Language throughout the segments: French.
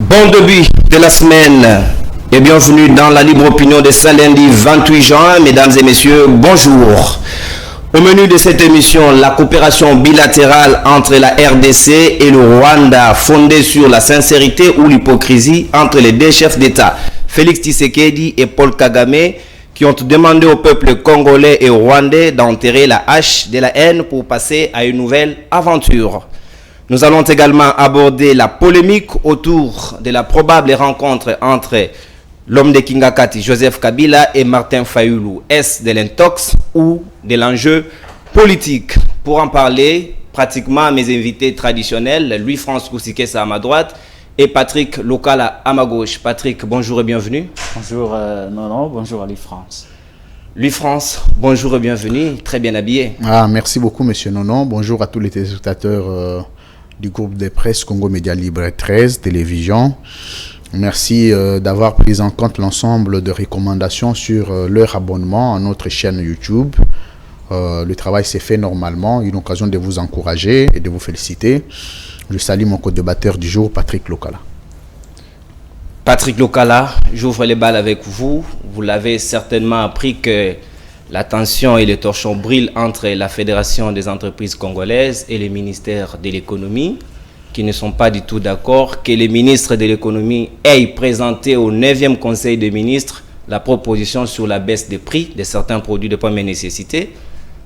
Bon début de la semaine et bienvenue dans la libre opinion de ce lundi 28 juin. Mesdames et messieurs, bonjour. Au menu de cette émission, la coopération bilatérale entre la RDC et le Rwanda, fondée sur la sincérité ou l'hypocrisie entre les deux chefs d'État, Félix Tshisekedi et Paul Kagame, qui ont demandé au peuple congolais et rwandais d'enterrer la hache de la haine pour passer à une nouvelle aventure. Nous allons également aborder la polémique autour de la probable rencontre entre l'homme de Kingakati, Joseph Kabila, et Martin Fayulu. Est-ce de l'intox ou de l'enjeu politique? Pour en parler, pratiquement mes invités traditionnels, Louis-France Koussikessa à ma droite et Patrick Lokala à ma gauche. Patrick, bonjour et bienvenue. Bonjour Nono, bonjour à Louis-France. Louis-France, bonjour et bienvenue, très bien habillé. Merci beaucoup monsieur Nono, bonjour à tous les téléspectateurs du groupe de presse Congo Média Libre 13 Télévision. Merci d'avoir pris en compte l'ensemble de recommandations sur leur abonnement à notre chaîne YouTube. Le travail s'est fait normalement, une occasion de vous encourager et de vous féliciter. Je salue mon co-débatteur du jour, Patrick Lokala. Patrick Lokala, j'ouvre les balles avec vous. Vous l'avez certainement appris que la tension et les torchons brillent entre la Fédération des entreprises congolaises et le ministère de l'économie, qui ne sont pas du tout d'accord que les ministres de l'économie aient présenté au 9e Conseil des ministres la proposition sur la baisse des prix de certains produits de première nécessité,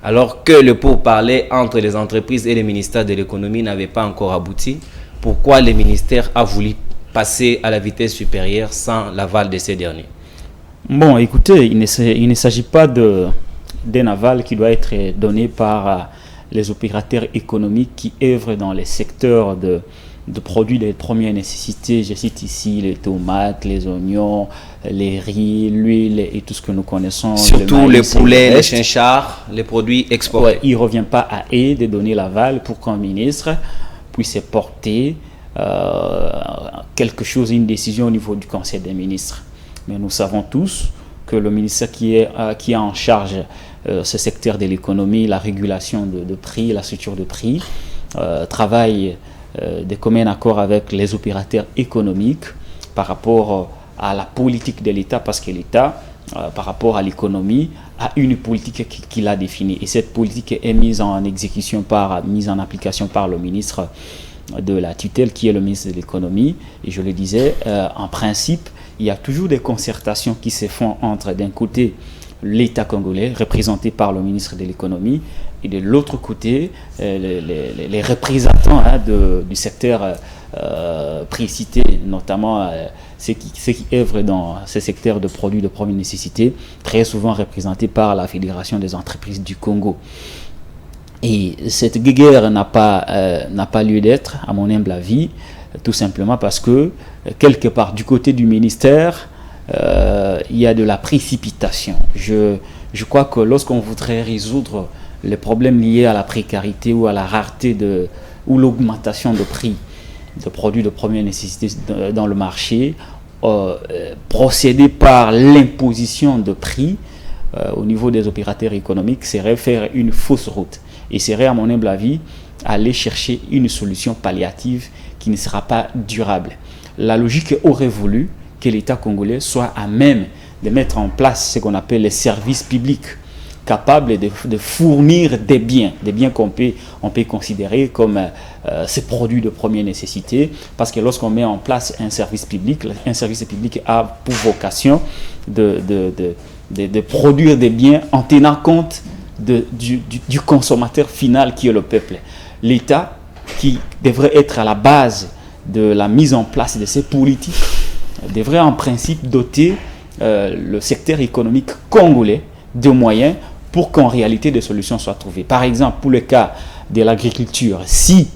alors que le pourparler entre les entreprises et le ministère de l'économie n'avait pas encore abouti. Pourquoi le ministère a voulu passer à la vitesse supérieure sans l'aval de ces derniers? Bon, écoutez, il ne s'agit pas d'un aval qui doit être donné par les opérateurs économiques qui œuvrent dans les secteurs de produits de première nécessité. Je cite ici les tomates, les oignons, les riz, l'huile et tout ce que nous connaissons. Surtout les poulets, les chinchards, les produits exportés. Ouais, il ne revient pas à eux de donner l'aval pour qu'un ministre puisse porter quelque chose, une décision au niveau du Conseil des ministres. Mais nous savons tous que le ministère qui est en charge ce secteur de l'économie, la régulation de prix, la structure de prix, travaille de commun accord avec les opérateurs économiques par rapport à la politique de l'État, parce que l'État, par rapport à l'économie, a une politique qu'il a définie. Et cette politique est mise en application par le ministre de la tutelle, qui est le ministre de l'économie. Et je le disais, en principe, il y a toujours des concertations qui se font entre, d'un côté, l'État congolais, représenté par le ministre de l'économie, et de l'autre côté, les représentants du secteur précité, notamment ceux qui œuvrent dans ce secteur de produits de première nécessité, très souvent représentés par la Fédération des entreprises du Congo. Et cette guerre n'a pas lieu d'être, à mon humble avis, tout simplement parce que, quelque part, du côté du ministère, il y a de la précipitation. Je crois que lorsqu'on voudrait résoudre les problèmes liés à la précarité ou à la rareté ou l'augmentation de prix de produits de première nécessité dans le marché, procéder par l'imposition de prix au niveau des opérateurs économiques serait faire une fausse route et serait, à mon humble avis, aller chercher une solution palliative qui ne sera pas durable. La logique aurait voulu que l'État congolais soit à même de mettre en place ce qu'on appelle les services publics, capables de fournir des biens qu'on peut considérer comme ces produits de première nécessité, parce que lorsqu'on met en place un service public a pour vocation de produire des biens en tenant compte du consommateur final qui est le peuple. L'État, qui devrait être à la base de la mise en place de ces politiques, devrait en principe doter le secteur économique congolais de moyens pour qu'en réalité des solutions soient trouvées. Par exemple, pour le cas de l'agriculture, si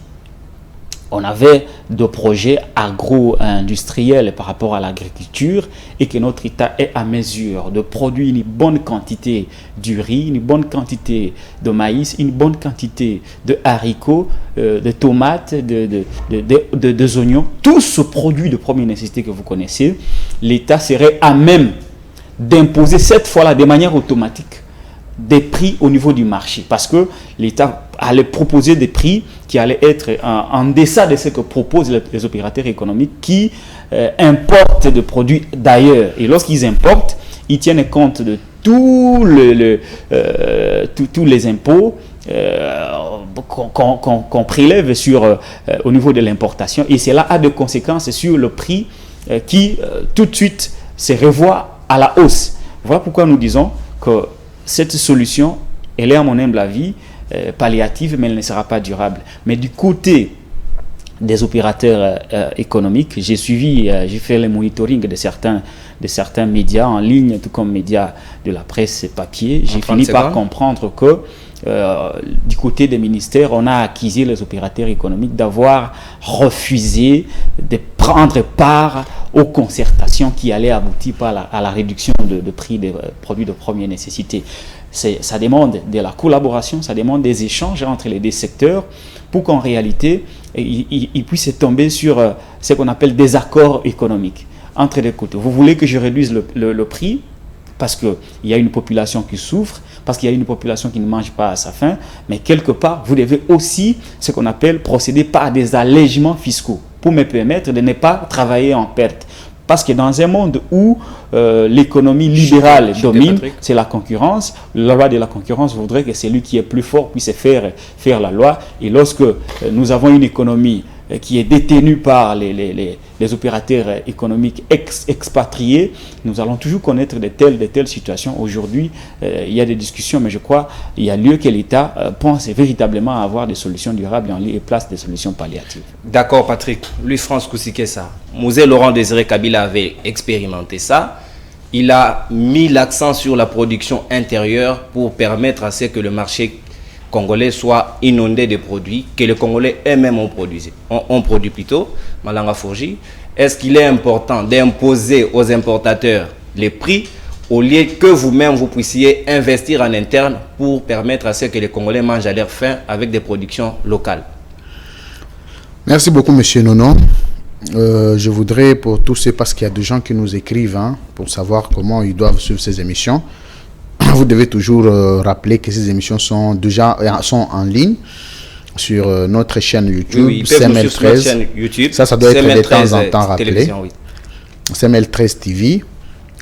on avait des projets agro-industriels par rapport à l'agriculture et que notre État est à mesure de produire une bonne quantité du riz, une bonne quantité de maïs, une bonne quantité de haricots, de tomates, de oignons, tout ce produit de première nécessité que vous connaissez, l'État serait à même d'imposer cette fois-là de manière automatique des prix au niveau du marché, parce que l'État allait proposer des prix qui allaient être en deçà de ce que proposent les opérateurs économiques qui importent des produits d'ailleurs. Et lorsqu'ils importent, ils tiennent compte de tous les impôts qu'on prélève au niveau de l'importation, et cela a des conséquences sur le prix qui tout de suite se revoit à la hausse. Voilà pourquoi nous disons que cette solution, elle est à mon humble avis palliative, mais elle ne sera pas durable. Mais du côté des opérateurs économiques, j'ai fait le monitoring de certains médias en ligne, tout comme médias de la presse papier. J'ai fini par comprendre que du côté des ministères, on a accusé les opérateurs économiques d'avoir refusé de prendre part aux concertations qui allaient aboutir à la réduction de prix des produits de première nécessité. Ça demande de la collaboration, ça demande des échanges entre les deux secteurs pour qu'en réalité, ils puissent tomber sur ce qu'on appelle des accords économiques entre les côtés. Vous voulez que je réduise le prix parce qu'il y a une population qui souffre, parce qu'il y a une population qui ne mange pas à sa faim, mais quelque part, vous devez aussi, ce qu'on appelle, procéder par des allègements fiscaux pour me permettre de ne pas travailler en perte. Parce que dans un monde où l'économie libérale domine, c'est la concurrence. La loi de la concurrence voudrait que celui qui est plus fort puisse faire la loi. Et lorsque nous avons une économie qui est détenue par les opérateurs économiques expatriés, nous allons toujours connaître de telles situations. Aujourd'hui, il y a des discussions, mais je crois qu'il y a lieu que l'État pense véritablement à avoir des solutions durables et place des solutions palliatives. D'accord, Patrick. Louis-France Kousikessa, Mosé Laurent Désiré Kabila avait expérimenté ça. Il a mis l'accent sur la production intérieure pour permettre à ce que le marché congolais soit inondé de produits que les Congolais eux-mêmes ont produit plutôt, Malanga Fourji. Est-ce qu'il est important d'imposer aux importateurs les prix au lieu que vous-même vous puissiez investir en interne pour permettre à ce que les Congolais mangent à leur faim avec des productions locales? Merci beaucoup, Monsieur Nono. Je voudrais pour tous ces, parce qu'il y a des gens qui nous écrivent pour savoir comment ils doivent suivre ces émissions. Vous devez toujours rappeler que ces émissions sont en ligne sur notre chaîne YouTube, oui, CML13. YouTube, ça doit CML13, être de temps en temps rappelé. Oui. CML13 TV.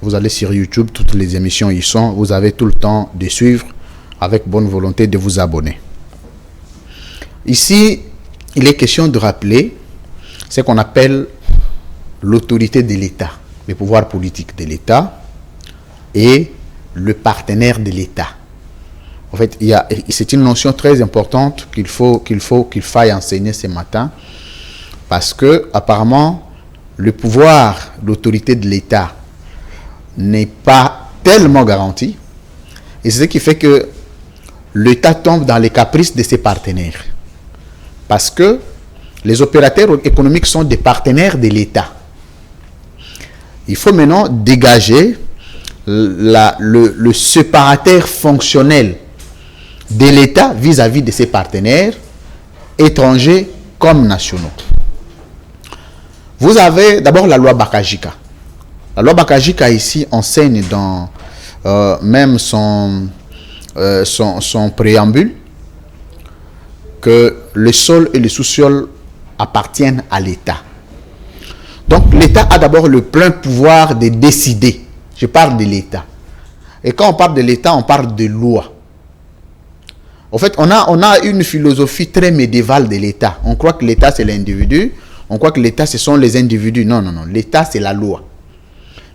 Vous allez sur YouTube, toutes les émissions y sont. Vous avez tout le temps de suivre avec bonne volonté de vous abonner. Ici, il est question de rappeler ce qu'on appelle l'autorité de l'État, le pouvoir politique de l'État et le partenaire de l'État. En fait, c'est une notion très importante qu'il faille enseigner ce matin, parce que apparemment le pouvoir, l'autorité de l'État n'est pas tellement garanti, et c'est ce qui fait que l'État tombe dans les caprices de ses partenaires, parce que les opérateurs économiques sont des partenaires de l'État. Il faut maintenant dégager le séparateur fonctionnel de l'État vis-à-vis de ses partenaires, étrangers comme nationaux. Vous avez d'abord la loi Bakajika. La loi Bakajika ici enseigne dans même son préambule que le sol et le sous-sol appartiennent à l'État. Donc l'État a d'abord le plein pouvoir de décider. Je parle de l'État. Et quand on parle de l'État, on parle de loi. En fait, on a une philosophie très médiévale de l'État. On croit que l'État, c'est l'individu. On croit que l'État, ce sont les individus. Non. L'État, c'est la loi.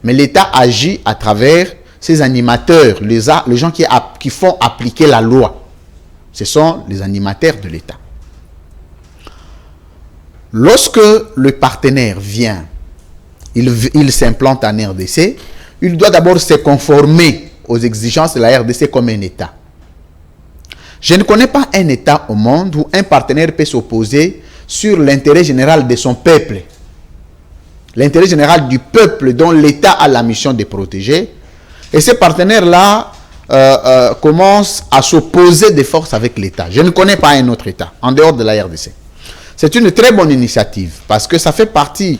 Mais l'État agit à travers ses animateurs, les gens qui font appliquer la loi. Ce sont les animateurs de l'État. Lorsque le partenaire vient, il s'implante en RDC, il doit d'abord se conformer aux exigences de la RDC comme un État. Je ne connais pas un État au monde où un partenaire peut s'opposer sur l'intérêt général de son peuple. L'intérêt général du peuple dont l'État a la mission de protéger. Et ces partenaires-là commencent à s'opposer de force avec l'État. Je ne connais pas un autre État en dehors de la RDC. C'est une très bonne initiative parce que ça fait partie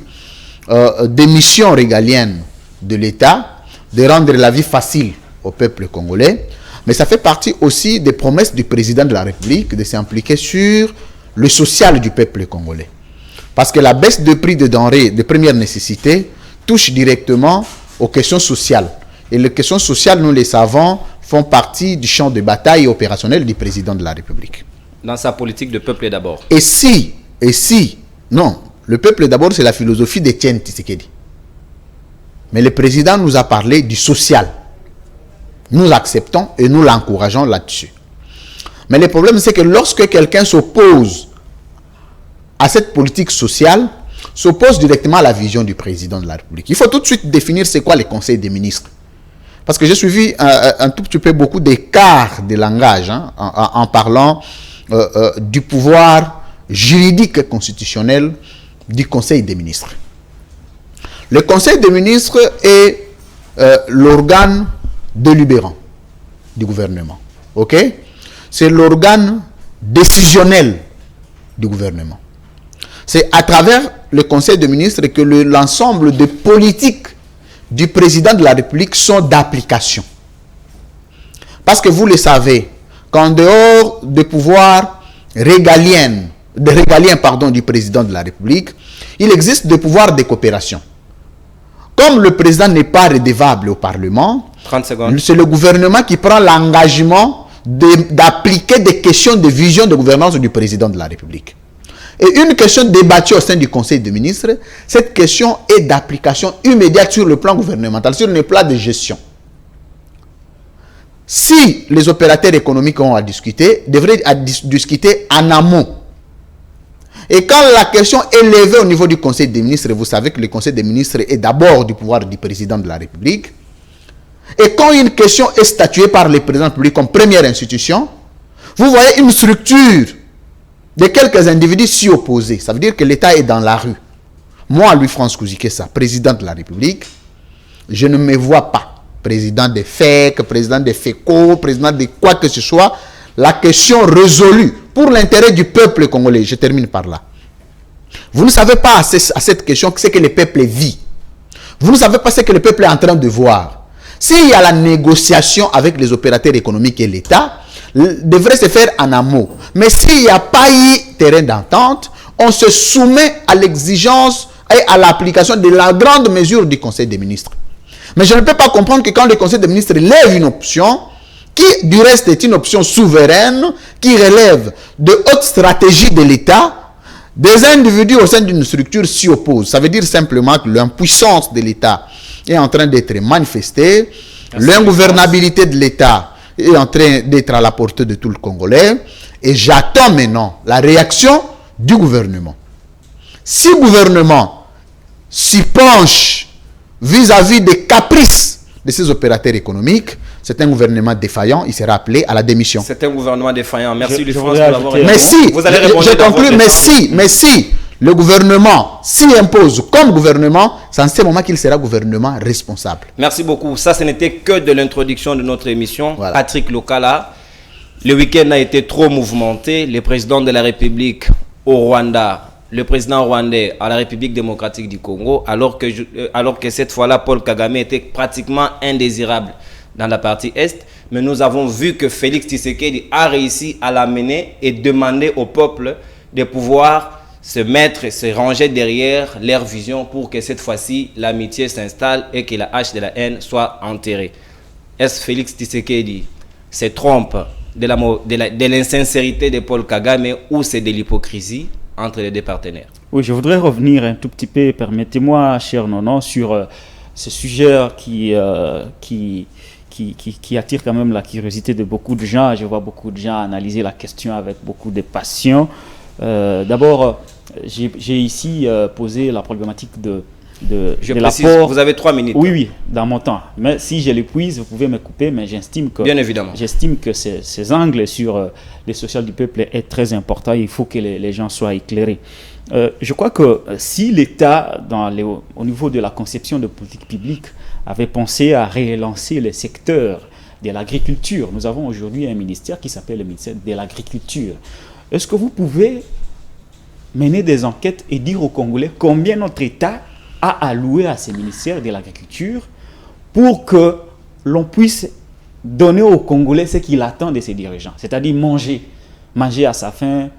des missions régaliennes de l'État de rendre la vie facile au peuple congolais. Mais ça fait partie aussi des promesses du président de la République de s'impliquer sur le social du peuple congolais. Parce que la baisse de prix de denrées de première nécessité touche directement aux questions sociales. Et les questions sociales, nous les savons, font partie du champ de bataille opérationnel du président de la République. Dans sa politique de peuple d'abord. Non, le peuple d'abord, c'est la philosophie d'Étienne Tshisekedi. Mais le président nous a parlé du social. Nous acceptons et nous l'encourageons là-dessus. Mais le problème, c'est que lorsque quelqu'un s'oppose à cette politique sociale, s'oppose directement à la vision du président de la République. Il faut tout de suite définir c'est quoi les conseils des ministres. Parce que j'ai suivi un tout petit peu beaucoup d'écart de langage en parlant du pouvoir juridique et constitutionnel du conseil des ministres. Le conseil des ministres est l'organe délibérant du gouvernement. Ok? C'est l'organe décisionnel du gouvernement. C'est à travers le conseil des ministres que l'ensemble des politiques du président de la République sont d'application. Parce que vous le savez, qu'en dehors des pouvoirs régaliens du président de la République, il existe des pouvoirs de coopération. Comme le président n'est pas redevable au Parlement, 30 secondes. C'est le gouvernement qui prend l'engagement d'appliquer des questions de vision de gouvernance du président de la République. Et une question débattue au sein du Conseil des ministres, cette question est d'application immédiate sur le plan gouvernemental, sur le plan de gestion. Si les opérateurs économiques ont à discuter, devraient discuter en amont. Et quand la question est levée au niveau du Conseil des ministres, vous savez que le Conseil des ministres est d'abord du pouvoir du président de la République. Et quand une question est statuée par le président de la République comme première institution, vous voyez une structure de quelques individus s'y opposer. Ça veut dire que l'État est dans la rue. Moi, Louis-France Kouzikessa, président de la République, je ne me vois pas président des FEC, président des FECO, président de quoi que ce soit. La question résolue pour l'intérêt du peuple congolais. Je termine par là. Vous ne savez pas à cette question ce que le peuple vit. Vous ne savez pas ce que le peuple est en train de voir. S'il y a la négociation avec les opérateurs économiques et l'État, devrait se faire en amont. Mais s'il n'y a pas eu terrain d'entente, on se soumet à l'exigence et à l'application de la grande mesure du Conseil des ministres. Mais je ne peux pas comprendre que quand le Conseil des ministres lève une option, qui du reste est une option souveraine, qui relève de hautes stratégies de l'État, des individus au sein d'une structure s'y opposent. Ça veut dire simplement que l'impuissance de l'État est en train d'être manifestée, l'ingouvernabilité de l'État est en train d'être à la portée de tout le Congolais, et j'attends maintenant la réaction du gouvernement. Si le gouvernement s'y penche vis-à-vis des caprices de ces opérateurs économiques, c'est un gouvernement défaillant, il sera appelé à la démission. C'est un gouvernement défaillant. Merci Louis-France pour l'avoir répondu. Mais si, vous allez répondre je conclue, mais si le gouvernement s'y impose comme gouvernement, c'est en ce moment qu'il sera gouvernement responsable. Merci beaucoup. Ça, ce n'était que de l'introduction de notre émission. Voilà. Patrick Lokala. Le week-end a été trop mouvementé. Le président de la République au Rwanda, le président rwandais à la République démocratique du Congo, alors que cette fois-là, Paul Kagame était pratiquement indésirable dans la partie Est. Mais nous avons vu que Félix Tshisekedi a réussi à l'amener et demander au peuple de pouvoir se mettre et se ranger derrière leur vision pour que cette fois-ci, l'amitié s'installe et que la hache de la haine soit enterrée. Est-ce Félix Tshisekedi se trompe de l'insincérité de Paul Kagame ou c'est de l'hypocrisie entre les deux partenaires? Oui, je voudrais revenir un tout petit peu, permettez-moi, cher Nono, sur ce sujet qui attire quand même la curiosité de beaucoup de gens. Je vois beaucoup de gens analyser la question avec beaucoup de passion. D'abord, j'ai ici posé la problématique je précise, vous avez 3 minutes. Oui, dans mon temps. Mais si je l'épuise, vous pouvez me couper, mais j'estime que... Bien évidemment. J'estime que ces angles sur les social du peuple est très important. Il faut que les gens soient éclairés. Je crois que si l'État, au niveau de la conception de politique publique, avait pensé à relancer le secteur de l'agriculture, nous avons aujourd'hui un ministère qui s'appelle le ministère de l'Agriculture. Est-ce que vous pouvez mener des enquêtes et dire aux Congolais combien notre État a alloué à ces ministères de l'Agriculture pour que l'on puisse donner aux Congolais ce qu'il attend de ses dirigeants, c'est-à-dire manger à sa faim,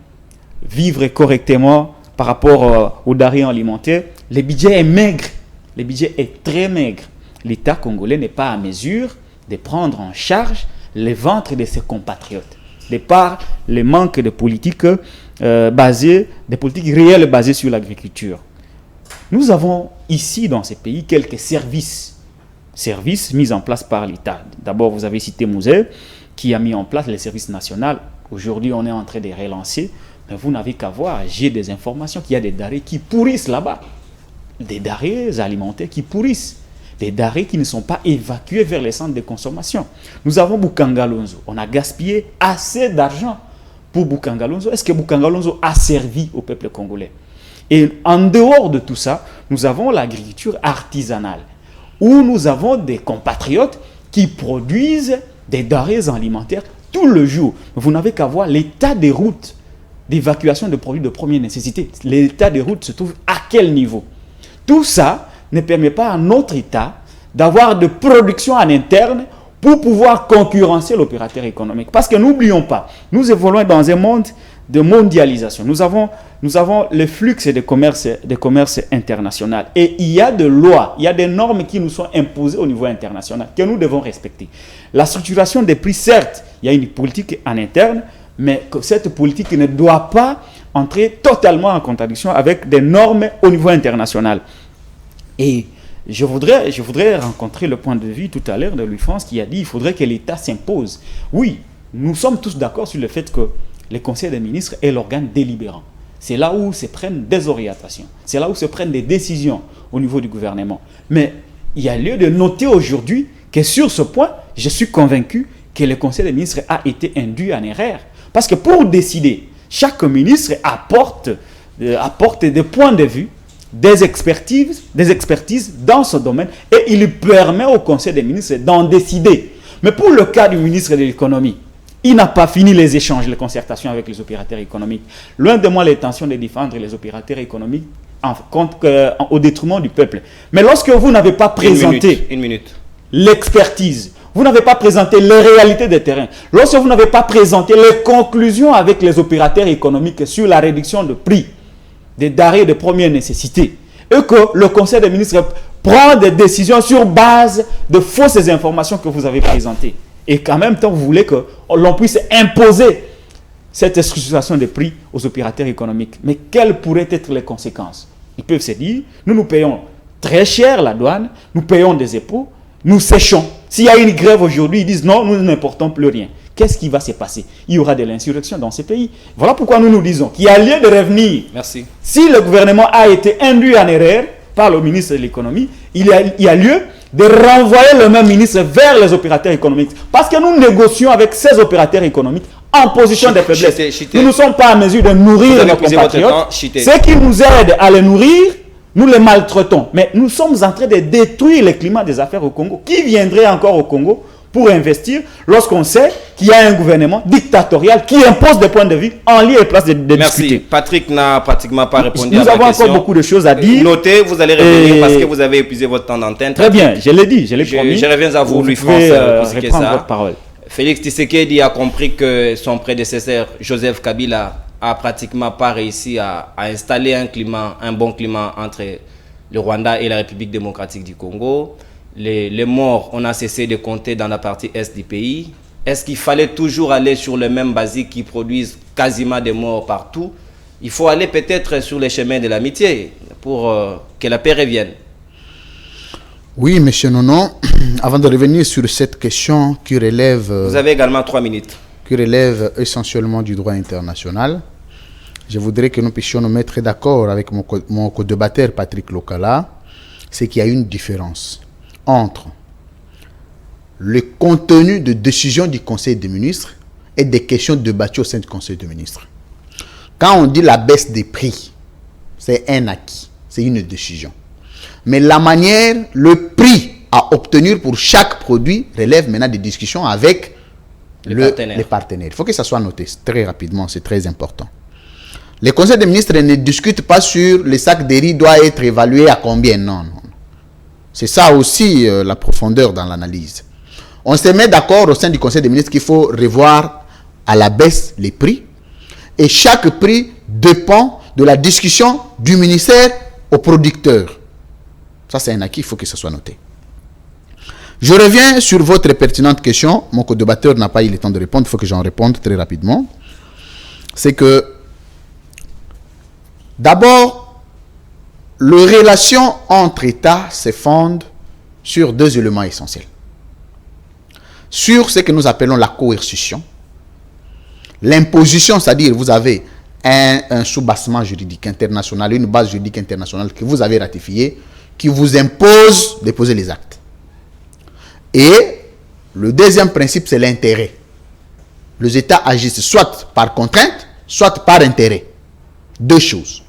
vivre correctement par rapport aux denrées alimentaires. Le budget est maigre, le budget est très maigre. L'État congolais n'est pas à mesure de prendre en charge les ventres de ses compatriotes, de par le manque de politiques des politiques réelles basées sur l'agriculture. Nous avons ici dans ces pays quelques services mis en place par l'État. D'abord, vous avez cité Mouzé, qui a mis en place les services nationaux. Aujourd'hui, on est en train de relancer, mais vous n'avez qu'à voir, j'ai des informations qu'il y a des denrées qui pourrissent là-bas, des denrées alimentaires qui pourrissent, des denrées qui ne sont pas évacuées vers les centres de consommation. Nous avons Bukangalonzo, on a gaspillé assez d'argent pour Bukangalonzo. Est-ce que Bukangalonzo a servi au peuple congolais? Et en dehors de tout ça, nous avons l'agriculture artisanale, où nous avons des compatriotes qui produisent des denrées alimentaires tout le jour. Vous n'avez qu'à voir l'état des routes d'évacuation de produits de première nécessité. L'état des routes se trouve à quel niveau? Tout ça ne permet pas à notre État d'avoir de production en interne pour pouvoir concurrencer l'opérateur économique. Parce que n'oublions pas, nous évoluons dans un monde de mondialisation. Nous avons le flux de commerce international. Et il y a des lois, il y a des normes qui nous sont imposées au niveau international, que nous devons respecter. La structuration des prix, certes, il y a une politique en interne, mais que cette politique ne doit pas entrer totalement en contradiction avec des normes au niveau international. Et je voudrais rencontrer le point de vue tout à l'heure de Louis-France qui a dit qu'il faudrait que l'État s'impose. Oui, nous sommes tous d'accord sur le fait que le Conseil des ministres est l'organe délibérant. C'est là où se prennent des orientations. C'est là où se prennent des décisions au niveau du gouvernement. Mais il y a lieu de noter aujourd'hui que sur ce point, je suis convaincu que le Conseil des ministres a été induit en erreur. Parce que pour décider, chaque ministre apporte des points de vue, des expertises dans ce domaine et il permet au Conseil des ministres d'en décider. Mais pour le cas du ministre de l'économie, il n'a pas fini les échanges, les concertations avec les opérateurs économiques. Loin de moi l'intention de défendre les opérateurs économiques au détriment du peuple. Mais lorsque vous n'avez pas présenté l'expertise, vous n'avez pas présenté les réalités des terrains, lorsque vous n'avez pas présenté les conclusions avec les opérateurs économiques sur la réduction de prix des denrées de première nécessité, et que le Conseil des ministres prend des décisions sur base de fausses informations que vous avez présentées, et qu'en même temps vous voulez que l'on puisse imposer cette structuration des prix aux opérateurs économiques. Mais quelles pourraient être les conséquences? Ils peuvent se dire, nous payons très cher la douane, nous payons des impôts, nous séchons. S'il y a une grève aujourd'hui, ils disent non, nous n'importons plus rien. Qu'est-ce qui va se passer? Il y aura de l'insurrection dans ces pays. Voilà pourquoi nous disons qu'il y a lieu de revenir. Merci. Si le gouvernement a été induit en erreur par le ministre de l'économie, il y a lieu de renvoyer le même ministre vers les opérateurs économiques. Parce que nous négocions avec ces opérateurs économiques en position de faiblesse. Nous ne sommes pas en mesure de nourrir nos compatriotes. Ceux qui nous aident à les nourrir, nous les maltraitons. Mais nous sommes en train de détruire le climat des affaires au Congo. Qui viendrait encore au Congo pour investir lorsqu'on sait qu'il y a un gouvernement dictatorial qui impose des points de vue en lieu et place de Merci. discuter. Patrick n'a pratiquement pas répondu à ma question. Nous avons encore beaucoup de choses à dire. Notez, vous allez revenir parce que vous avez épuisé votre temps d'antenne. Très bien, je l'ai dit, je l'ai promis. Je reviens à vous, Louis-France, pour reprendre votre parole. Félix Tshisekedi a compris que son prédécesseur, Joseph Kabila, a pratiquement pas réussi à installer un bon climat entre le Rwanda et la République démocratique du Congo. Les morts, on a cessé de compter dans la partie est du pays. Est-ce qu'il fallait toujours aller sur le même basique qui produisent quasiment des morts partout? Il faut aller peut-être sur les chemins de l'amitié pour que la paix revienne. Oui, M. Nono, avant de revenir sur cette question qui relève... Vous avez également 3 minutes. Qui relève essentiellement du droit international, je voudrais que nous puissions nous mettre d'accord avec mon co-débatteur Patrick Lokala, c'est qu'il y a une différence entre le contenu de décision du Conseil des ministres et des questions débattues au sein du Conseil des ministres. Quand on dit la baisse des prix, c'est un acquis, c'est une décision. Mais la manière, le prix à obtenir pour chaque produit relève maintenant des discussions avec les partenaires. Il faut que ça soit noté très rapidement, c'est très important. Le Conseil des ministres ne discute pas sur le sac de riz doit être évalué à combien, non. C'est ça aussi la profondeur dans l'analyse. On se met d'accord au sein du Conseil des ministres qu'il faut revoir à la baisse les prix. Et chaque prix dépend de la discussion du ministère au producteur. Ça, c'est un acquis, il faut que ce soit noté. Je reviens sur votre pertinente question. Mon co-débatteur n'a pas eu le temps de répondre, il faut que j'en réponde très rapidement. C'est que, d'abord, les relations entre États se fondent sur deux éléments essentiels. Sur ce que nous appelons la coercition. L'imposition, c'est-à-dire vous avez un soubassement juridique international, une base juridique internationale que vous avez ratifiée, qui vous impose de poser les actes. Et le deuxième principe, c'est l'intérêt. Les États agissent soit par contrainte, soit par intérêt. Deux choses.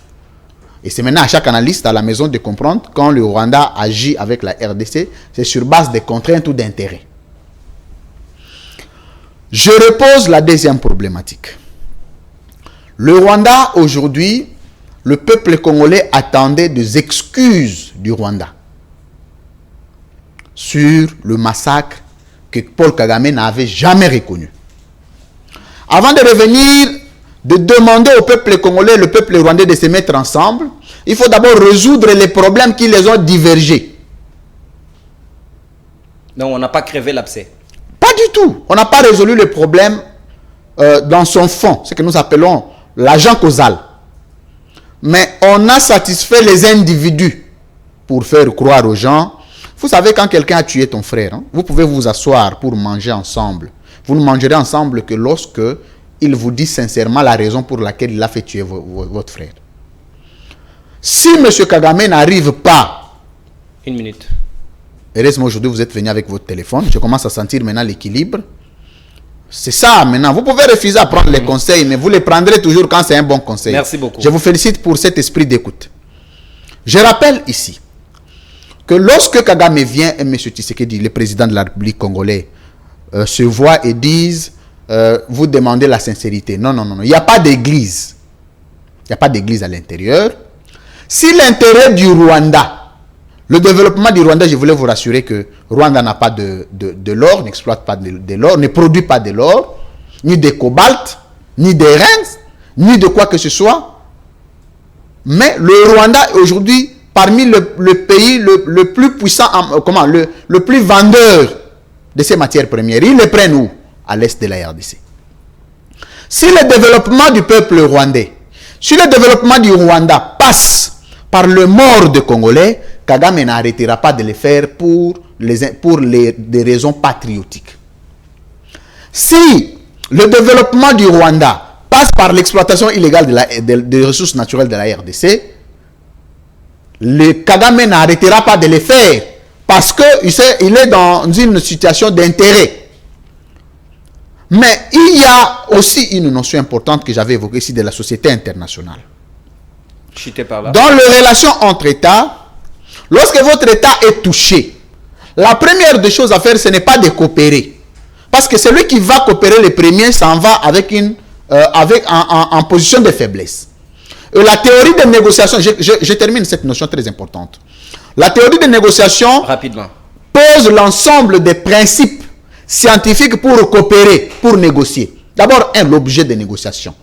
Et c'est maintenant à chaque analyste à la maison de comprendre quand le Rwanda agit avec la RDC, c'est sur base de contraintes ou d'intérêt. Je repose la deuxième problématique. Le Rwanda, aujourd'hui, le peuple congolais attendait des excuses du Rwanda sur le massacre que Paul Kagame n'avait jamais reconnu. Avant de revenir, de demander au peuple congolais, le peuple rwandais de se mettre ensemble, il faut d'abord résoudre les problèmes qui les ont divergés. Donc on n'a pas crevé l'abcès. Pas du tout. On n'a pas résolu le problème dans son fond, ce que nous appelons l'agent causal. Mais on a satisfait les individus pour faire croire aux gens. Vous savez, quand quelqu'un a tué ton frère, hein, vous pouvez vous asseoir pour manger ensemble. Vous ne mangerez ensemble que lorsque il vous dit sincèrement la raison pour laquelle il a fait tuer votre frère. Si M. Kagame n'arrive pas... Une minute. Heureusement, aujourd'hui, vous êtes venu avec votre téléphone. Je commence à sentir maintenant l'équilibre. C'est ça, maintenant. Vous pouvez refuser à prendre les conseils, mais vous les prendrez toujours quand c'est un bon conseil. Merci beaucoup. Je vous félicite pour cet esprit d'écoute. Je rappelle ici que lorsque Kagame vient et M. Tshisekedi, le président de la République congolaise, se voit et disent vous demandez la sincérité. Non, non, non, non. Il n'y a pas d'église. Il n'y a pas d'église à l'intérieur. Si l'intérêt du Rwanda, le développement du Rwanda, je voulais vous rassurer que Rwanda n'a pas de l'or, n'exploite pas de l'or, ne produit pas de l'or, ni de cobalt, ni des reins, ni de quoi que ce soit. Mais le Rwanda est aujourd'hui parmi le pays le plus puissant, le plus vendeur de ces matières premières. Ils les prennent où? À l'est de la RDC. Si le développement du peuple rwandais, si le développement du Rwanda passe par le mort de Congolais, Kagame n'arrêtera pas de le faire pour des raisons patriotiques. Si le développement du Rwanda passe par l'exploitation illégale des ressources naturelles de la RDC, le Kagame n'arrêtera pas de le faire parce qu'il est dans une situation d'intérêt. Mais il y a aussi une notion importante que j'avais évoquée ici de la société internationale. Dans les relations entre États, lorsque votre État est touché, la première des choses à faire, ce n'est pas de coopérer. Parce que celui qui va coopérer le premier s'en va en position de faiblesse. Et la théorie de négociation, je termine cette notion très importante. La théorie de négociation pose l'ensemble des principes scientifiques pour coopérer, pour négocier. D'abord, l'objet de négociation.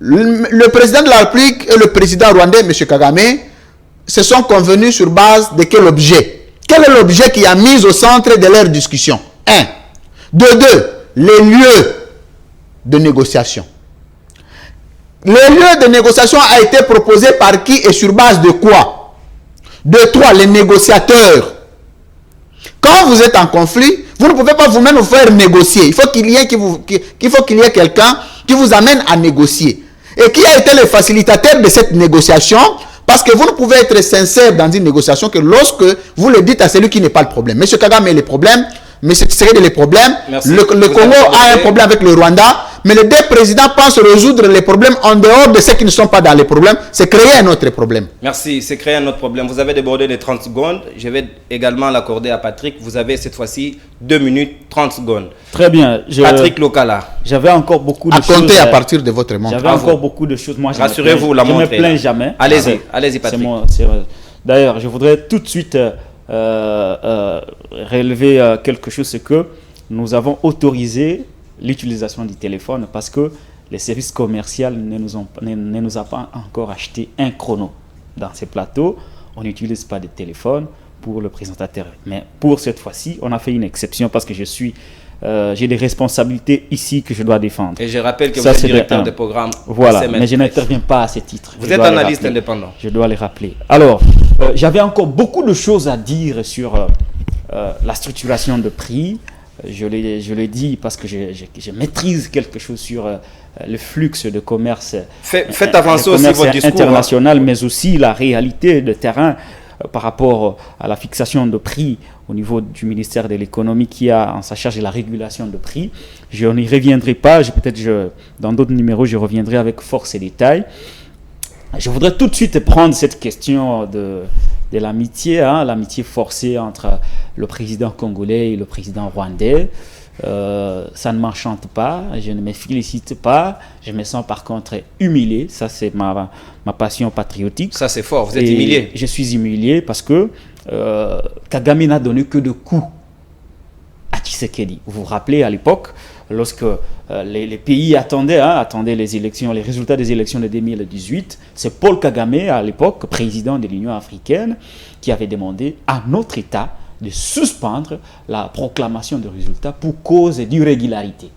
Le président de la République et le président rwandais, M. Kagame, se sont convenus sur base de quel objet? Quel est l'objet qui a mis au centre de leur discussion? 1. De 2, les lieux de négociation. Le lieu de négociation a été proposé par qui et sur base de quoi? De 3, les négociateurs. Quand vous êtes en conflit, vous ne pouvez pas vous-même vous faire négocier. Il faut qu'il y ait quelqu'un qui vous amène à négocier. Et qui a été le facilitateur de cette négociation? Parce que vous ne pouvez être sincère dans une négociation que lorsque vous le dites à celui qui n'est pas le problème. Monsieur Kagame est le problème, Monsieur Tshisekedi les problèmes. Le Congo a un problème avec le Rwanda. Mais les deux présidents pensent résoudre les problèmes en dehors de ceux qui ne sont pas dans les problèmes. C'est créer un autre problème. Merci, c'est créer un autre problème. Vous avez débordé de 30 secondes. Je vais également l'accorder à Patrick. Vous avez cette fois-ci 2 minutes 30 secondes. Très bien. Patrick Lokala. J'avais encore beaucoup de choses. À compter à partir de votre montre. J'avais encore beaucoup de choses. Moi, rassurez-vous, la montre. Je ne me plains jamais. Allez-y, Patrick. D'ailleurs, je voudrais tout de suite relever quelque chose, c'est que nous avons autorisé l'utilisation du téléphone parce que les services commerciaux ne nous ont pas encore acheté un chrono. Dans ces plateaux, on n'utilise pas de téléphone pour le présentateur. Mais pour cette fois-ci, on a fait une exception parce que j'ai des responsabilités ici que je dois défendre. Et je rappelle que vous êtes directeur de programme. Voilà, mais je n'interviens pas à ce titre. Vous êtes analyste indépendant. Je dois les rappeler. Alors, j'avais encore beaucoup de choses à dire sur la structuration de prix. Je l'ai dit parce que je maîtrise quelque chose sur le flux de commerce. Faites avancer aussi votre discours international, mais aussi la réalité de terrain par rapport à la fixation de prix au niveau du ministère de l'économie qui a en sa charge la régulation de prix. Je n'y reviendrai pas, dans d'autres numéros je reviendrai avec force et détail. Je voudrais tout de suite prendre cette question de l'amitié, l'amitié forcée entre le président congolais et le président rwandais. Ça ne m'enchante pas, je ne me félicite pas, je me sens par contre humilié. Ça, c'est ma passion patriotique. Ça, c'est fort, vous êtes humilié. Je suis humilié parce que Kagame n'a donné que de coups à Tshisekedi. Vous vous rappelez à l'époque, lorsque les pays attendaient les élections, les résultats des élections de 2018, c'est Paul Kagame, à l'époque président de l'Union africaine, qui avait demandé à notre État de suspendre la proclamation de résultats pour cause d'irrégularité.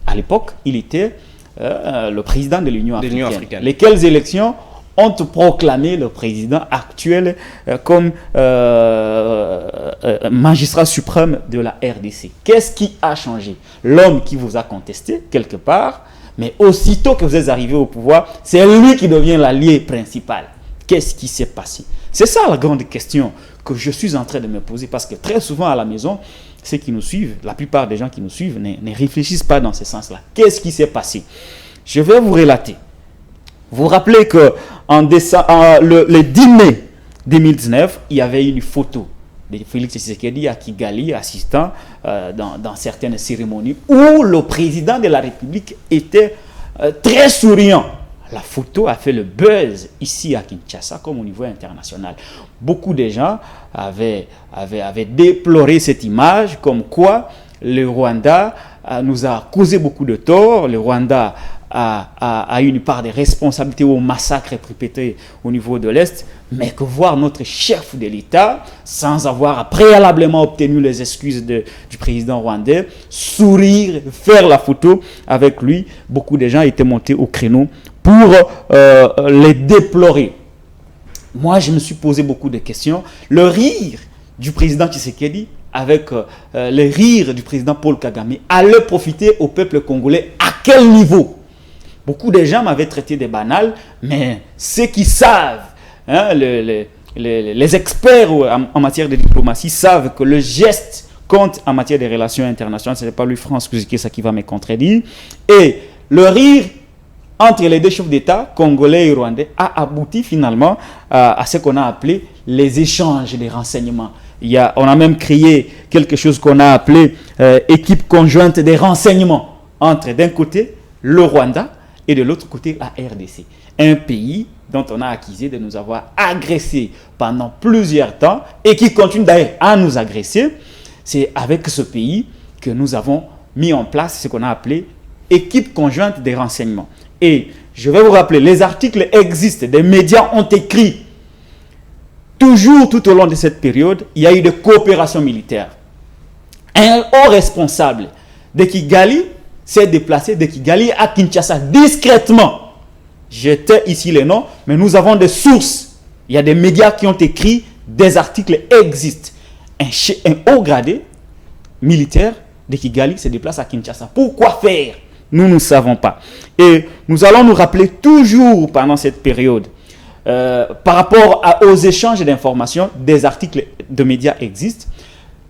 À l'époque, il était le président de l'Union africaine. Lesquelles élections ont proclamé le président actuel comme magistrat suprême de la RDC. Qu'est-ce qui a changé? L'homme qui vous a contesté quelque part, mais aussitôt que vous êtes arrivé au pouvoir, c'est lui qui devient l'allié principal. Qu'est-ce qui s'est passé? C'est ça la grande question que je suis en train de me poser, parce que très souvent à la maison, ceux qui nous suivent, la plupart des gens qui nous suivent ne réfléchissent pas dans ce sens-là. Qu'est-ce qui s'est passé? Je vais vous relater. Vous vous rappelez que le 10 mai 2019, il y avait une photo de Félix Tshisekedi à Kigali assistant dans certaines cérémonies où le président de la République était très souriant. La photo a fait le buzz ici à Kinshasa comme au niveau international. Beaucoup de gens avaient déploré cette image comme quoi le Rwanda nous a causé beaucoup de tort. Le Rwanda a une part de responsabilité au massacre perpétré au niveau de l'Est, mais que voir notre chef de l'État, sans avoir préalablement obtenu les excuses du président rwandais, sourire, faire la photo avec lui, beaucoup de gens étaient montés au créneau pour les déplorer. Moi, je me suis posé beaucoup de questions. Le rire du président Tshisekedi avec le rire du président Paul Kagame allait profiter au peuple congolais à quel niveau? Beaucoup de gens m'avaient traité de banal, mais ceux qui savent, les experts en matière de diplomatie savent que le geste compte en matière de relations internationales. Ce n'est pas lui, France, qui va me contredire. Et le rire entre les deux chefs d'État, congolais et rwandais, a abouti finalement à ce qu'on a appelé les échanges de renseignements. On a même créé quelque chose qu'on a appelé équipe conjointe des renseignements entre d'un côté le Rwanda et de l'autre côté la RDC. Un pays dont on a accusé de nous avoir agressés pendant plusieurs temps et qui continue d'ailleurs à nous agresser. C'est avec ce pays que nous avons mis en place ce qu'on a appelé équipe conjointe des renseignements. Et je vais vous rappeler, les articles existent, des médias ont écrit. Toujours tout au long de cette période, il y a eu des coopérations militaires. Un haut responsable de Kigali s'est déplacé de Kigali à Kinshasa discrètement. J'étais ici les noms, mais nous avons des sources. Il y a des médias qui ont écrit, des articles existent. Un haut gradé militaire de Kigali se déplace à Kinshasa. Pourquoi faire? Nous ne savons pas. Et nous allons nous rappeler toujours pendant cette période, par rapport aux échanges d'informations, des articles de médias existent.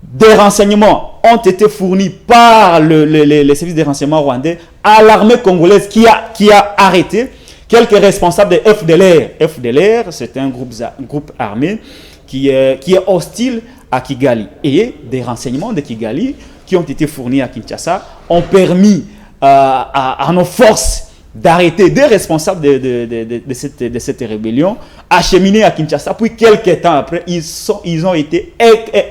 Des renseignements ont été fournis par les services de renseignement rwandais à l'armée congolaise qui a arrêté quelques responsables de FDLR. FDLR, c'est un groupe armé qui est hostile à Kigali. Et des renseignements de Kigali qui ont été fournis à Kinshasa ont permis à nos forces d'arrêter deux responsables de cette rébellion, acheminés à Kinshasa, puis quelques temps après, ils ont été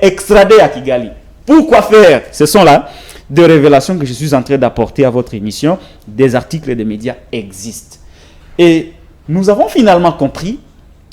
extradés à Kigali. Pourquoi faire? Ce sont là des révélations que je suis en train d'apporter à votre émission. Des articles des médias existent. Et nous avons finalement compris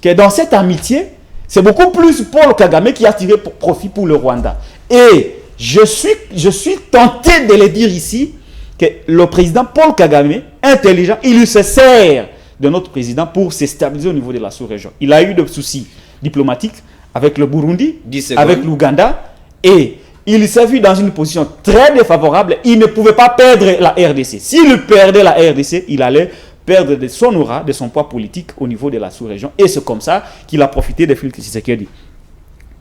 que dans cette amitié, c'est beaucoup plus Paul Kagame qui a tiré profit pour le Rwanda. Et je suis tenté de le dire ici, que le président Paul Kagame, intelligent, il se sert de notre président pour se stabiliser au niveau de la sous-région. Il a eu des soucis diplomatiques avec le Burundi, avec l'Ouganda, et il s'est vu dans une position très défavorable. Il ne pouvait pas perdre la RDC. S'il perdait la RDC, il allait perdre de son aura, de son poids politique au niveau de la sous-région. Et c'est comme ça qu'il a profité de Félix Tshisekedi.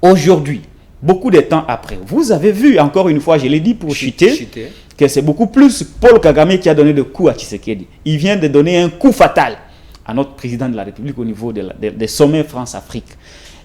Aujourd'hui, beaucoup de temps après, vous avez vu, encore une fois, je l'ai dit pour chuter, que c'est beaucoup plus Paul Kagame qui a donné le coup à Tshisekedi. Il vient de donner un coup fatal à notre président de la République au niveau des sommets France-Afrique.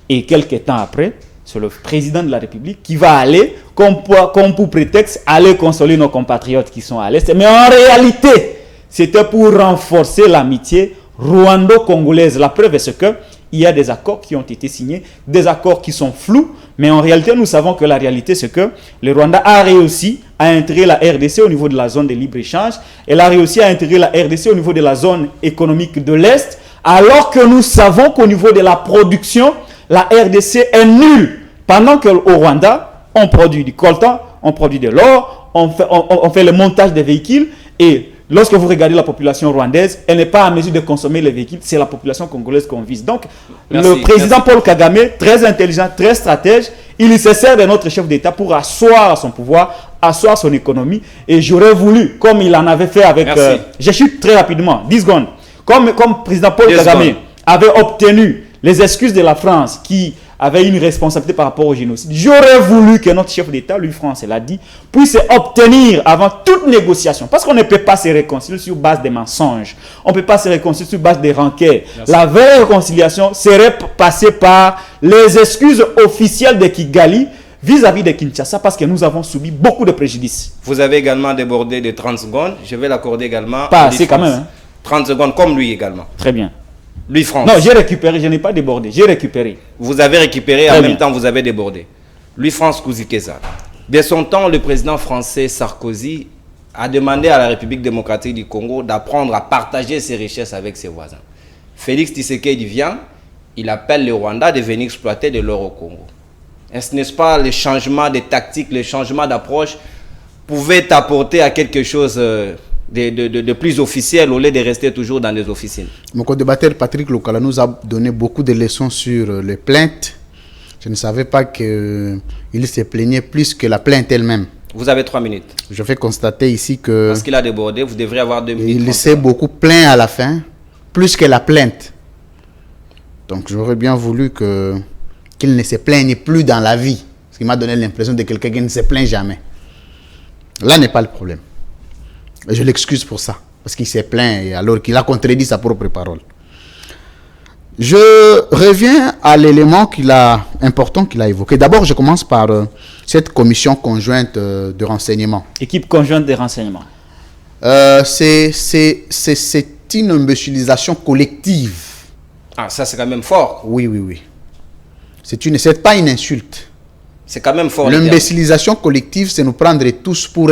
Et quelques temps après, c'est le président de la République qui va aller, comme pour prétexte, aller consoler nos compatriotes qui sont à l'Est. Mais en réalité, c'était pour renforcer l'amitié rwando-congolaise. La preuve est qu'il y a des accords qui ont été signés, des accords qui sont flous, mais en réalité, nous savons que la réalité, c'est que le Rwanda a réussi à intégrer la RDC au niveau de la zone de libre-échange. Elle a réussi à intégrer la RDC au niveau de la zone économique de l'Est, alors que nous savons qu'au niveau de la production, la RDC est nulle. Pendant qu'au Rwanda, on produit du coltan, on produit de l'or, on fait le montage des véhicules, et lorsque vous regardez la population rwandaise, elle n'est pas en mesure de consommer les véhicules, c'est la population congolaise qu'on vise. Donc, le président Paul Kagame, très intelligent, très stratège, il se sert de notre chef d'État pour asseoir son pouvoir, asseoir son économie. Et j'aurais voulu, comme il en avait fait avec... je chute très rapidement, 10 secondes. Comme président Paul Kagame avait obtenu les excuses de la France qui avait une responsabilité par rapport au génocide, j'aurais voulu que notre chef d'État, lui France l'a dit, puisse obtenir avant toute négociation, parce qu'on ne peut pas se réconcilier sur base des mensonges, on ne peut pas se réconcilier sur base des rancœurs. La vraie réconciliation serait passée par les excuses officielles de Kigali vis-à-vis de Kinshasa, parce que nous avons subi beaucoup de préjudices. Vous avez également débordé de 30 secondes, je vais l'accorder également. Pas assez quand même. Hein. 30 secondes comme lui également. Très bien. Lui, France. Non, j'ai récupéré, je n'ai pas débordé, j'ai récupéré. Vous avez récupéré, en même temps vous avez débordé. Lui, France Kouzikeza. De son temps, le président français Sarkozy a demandé à la République démocratique du Congo d'apprendre à partager ses richesses avec ses voisins. Félix Tshisekedi vient, il appelle le Rwanda de venir exploiter de l'or au Congo. N'est-ce pas le changement de tactique, le changement d'approche pouvait apporter à quelque chose de plus officiel au lieu de rester toujours dans les officines? Mon co-débatteur Patrick Lokala nous a donné beaucoup de leçons sur les plaintes. Je ne savais pas qu'il se plaignait plus que la plainte elle-même. Vous avez 3 minutes. Je fais constater ici que... Parce qu'il a débordé, vous devrez avoir 2 minutes. Il s'est beaucoup plaint à la fin, plus que la plainte. Donc j'aurais bien voulu qu'il ne se plaigne plus dans la vie. Ce qui m'a donné l'impression de quelqu'un qui ne se plaint jamais. Là n'est pas le problème. Je l'excuse pour ça, parce qu'il s'est plaint alors qu'il a contredit sa propre parole. Je reviens à l'élément important qu'il a évoqué. D'abord, je commence par cette commission conjointe de renseignement. Équipe conjointe de renseignement. C'est une imbécilisation collective. Ah, ça c'est quand même fort. Oui. C'est pas une insulte. C'est quand même fort. L'imbécilisation collective, c'est nous prendre tous pour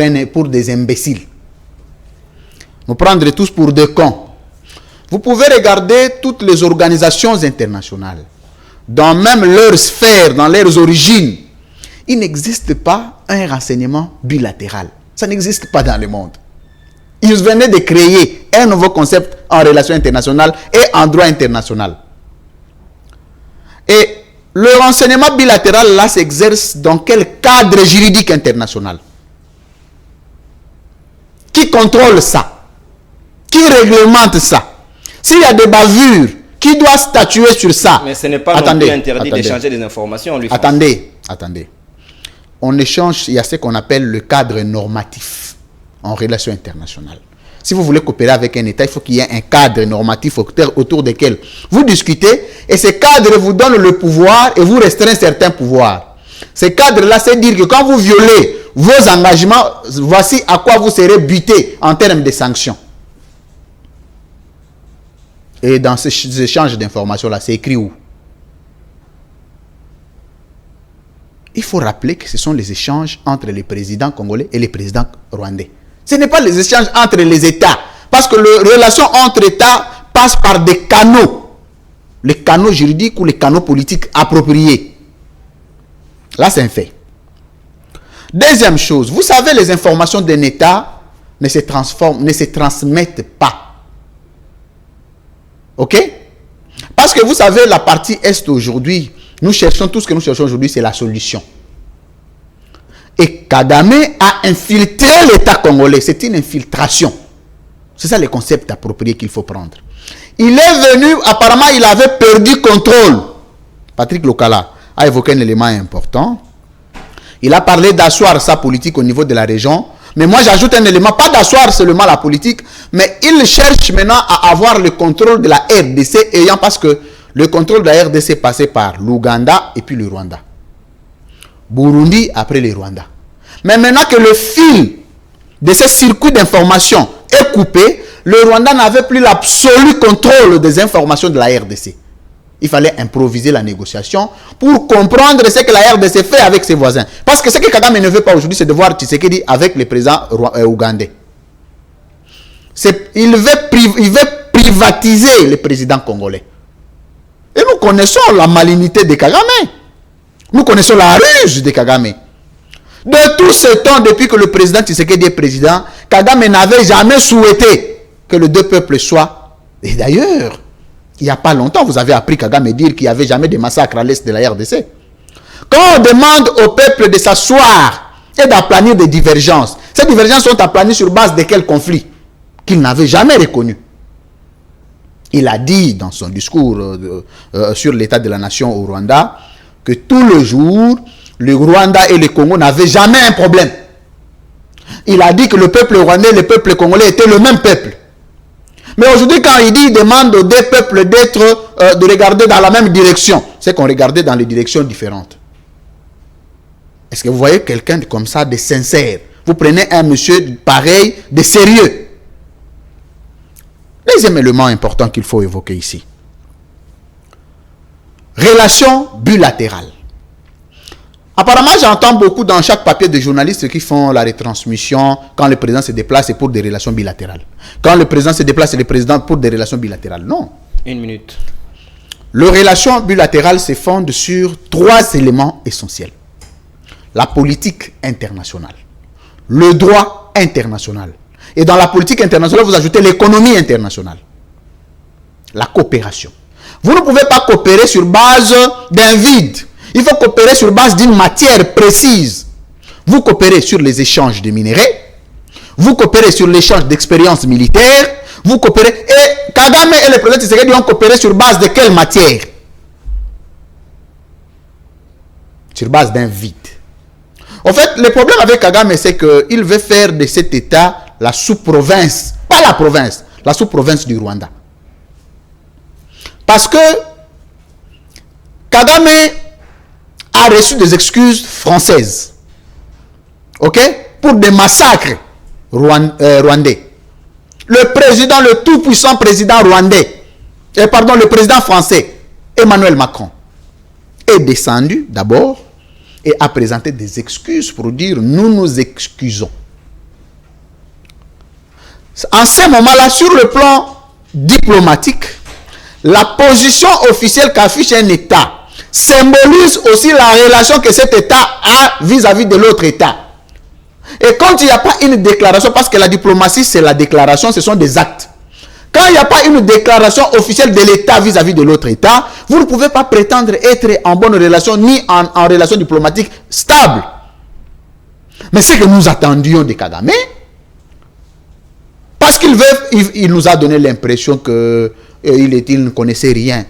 des imbéciles. Nous prendre tous pour des cons. Vous pouvez regarder toutes les organisations internationales. Dans même leur sphère, dans leurs origines, il n'existe pas un renseignement bilatéral. Ça n'existe pas dans le monde. Ils venaient de créer un nouveau concept en relations internationales et en droit international. Et le renseignement bilatéral, là, s'exerce dans quel cadre juridique international? Qui contrôle ça? Qui réglemente ça? S'il y a des bavures, qui doit statuer sur ça? Mais ce n'est pas non plus interdit d'échanger des informations. Attendez. On échange, il y a ce qu'on appelle le cadre normatif en relations internationales. Si vous voulez coopérer avec un État, il faut qu'il y ait un cadre normatif autour duquel vous discutez, et ce cadre vous donne le pouvoir et vous restreint certains pouvoirs. Ce cadre-là, c'est dire que quand vous violez vos engagements, voici à quoi vous serez buté en termes de sanctions. Et dans ces échanges d'informations-là, c'est écrit où? Il faut rappeler que ce sont les échanges entre les présidents congolais et les présidents rwandais. Ce n'est pas les échanges entre les États. Parce que les relations entre États passent par des canaux. Les canaux juridiques ou les canaux politiques appropriés. Là, c'est un fait. Deuxième chose, vous savez, les informations d'un État ne se transmettent pas. Ok? Parce que vous savez, la partie Est aujourd'hui, nous cherchons, tout ce que nous cherchons aujourd'hui, c'est la solution. Et Kagame a infiltré l'État congolais. C'est une infiltration. C'est ça le concept approprié qu'il faut prendre. Il est venu, apparemment, il avait perdu contrôle. Patrick Lokala a évoqué un élément important. Il a parlé d'asseoir sa politique au niveau de la région. Mais moi, j'ajoute un élément, pas d'asseoir seulement la politique, mais il cherche maintenant à avoir le contrôle de la RDC, parce que le contrôle de la RDC passait par l'Ouganda et puis le Rwanda. Burundi après le Rwanda. Mais maintenant que le fil de ces circuits d'information est coupé, le Rwanda n'avait plus l'absolu contrôle des informations de la RDC. Il fallait improviser la négociation pour comprendre ce que la RDC fait avec ses voisins. Parce que ce que Kagame ne veut pas aujourd'hui, c'est de voir Tshisekedi avec le président ougandais. Il veut privatiser le président congolais. Et nous connaissons la malignité de Kagame. Nous connaissons la ruse de Kagame. De tout ce temps, depuis que le président Tshisekedi est président, Kagame n'avait jamais souhaité que les deux peuples soient. Et d'ailleurs, il n'y a pas longtemps, vous avez appris Kagame dire qu'il n'y avait jamais de massacre à l'est de la RDC. Quand on demande au peuple de s'asseoir et d'aplanir des divergences, ces divergences sont aplanies sur base de quel conflit qu'il n'avait jamais reconnu. Il a dit dans son discours sur l'état de la nation au Rwanda que tout le jour, le Rwanda et le Congo n'avaient jamais un problème. Il a dit que le peuple rwandais et le peuple congolais étaient le même peuple. Mais aujourd'hui, quand il demande aux deux peuples de regarder dans la même direction, c'est qu'on regardait dans les directions différentes. Est-ce que vous voyez quelqu'un comme ça, de sincère? Vous prenez un monsieur pareil, de sérieux. Deuxième élément important qu'il faut évoquer ici. Relations bilatérales. Apparemment, j'entends beaucoup dans chaque papier de journalistes qui font la retransmission. Quand le président se déplace, c'est pour des relations bilatérales. Quand le président se déplace, c'est le président pour des relations bilatérales. Non. Une minute. Les relations bilatérales se fondent sur trois éléments essentiels. La politique internationale, le droit international. Et dans la politique internationale, vous ajoutez l'économie internationale. La coopération. Vous ne pouvez pas coopérer sur base d'un vide. Il faut coopérer sur base d'une matière précise. Vous coopérez sur les échanges de minerais. Vous coopérez sur l'échange d'expériences militaires. Vous coopérez. Et Kagame et le président Tshisekedi ont coopéré sur base de quelle matière? Sur base d'un vide. En fait, le problème avec Kagame, c'est qu'il veut faire de cet État la sous-province. Pas la province. La sous-province du Rwanda. Parce que Kagame a reçu des excuses françaises, ok, pour des massacres rwandais. Le président, le tout-puissant président rwandais, le président français, Emmanuel Macron, est descendu d'abord et a présenté des excuses pour dire nous nous excusons. En ce moment-là, sur le plan diplomatique, la position officielle qu'affiche un État symbolise aussi la relation que cet État a vis-à-vis de l'autre État. Et quand il n'y a pas une déclaration, parce que la diplomatie c'est la déclaration, ce sont des actes. Quand il n'y a pas une déclaration officielle de l'État vis-à-vis de l'autre État, vous ne pouvez pas prétendre être en bonne relation ni en relation diplomatique stable. Mais ce que nous attendions de Kagame, parce qu'il nous a donné l'impression qu'il ne connaissait rien.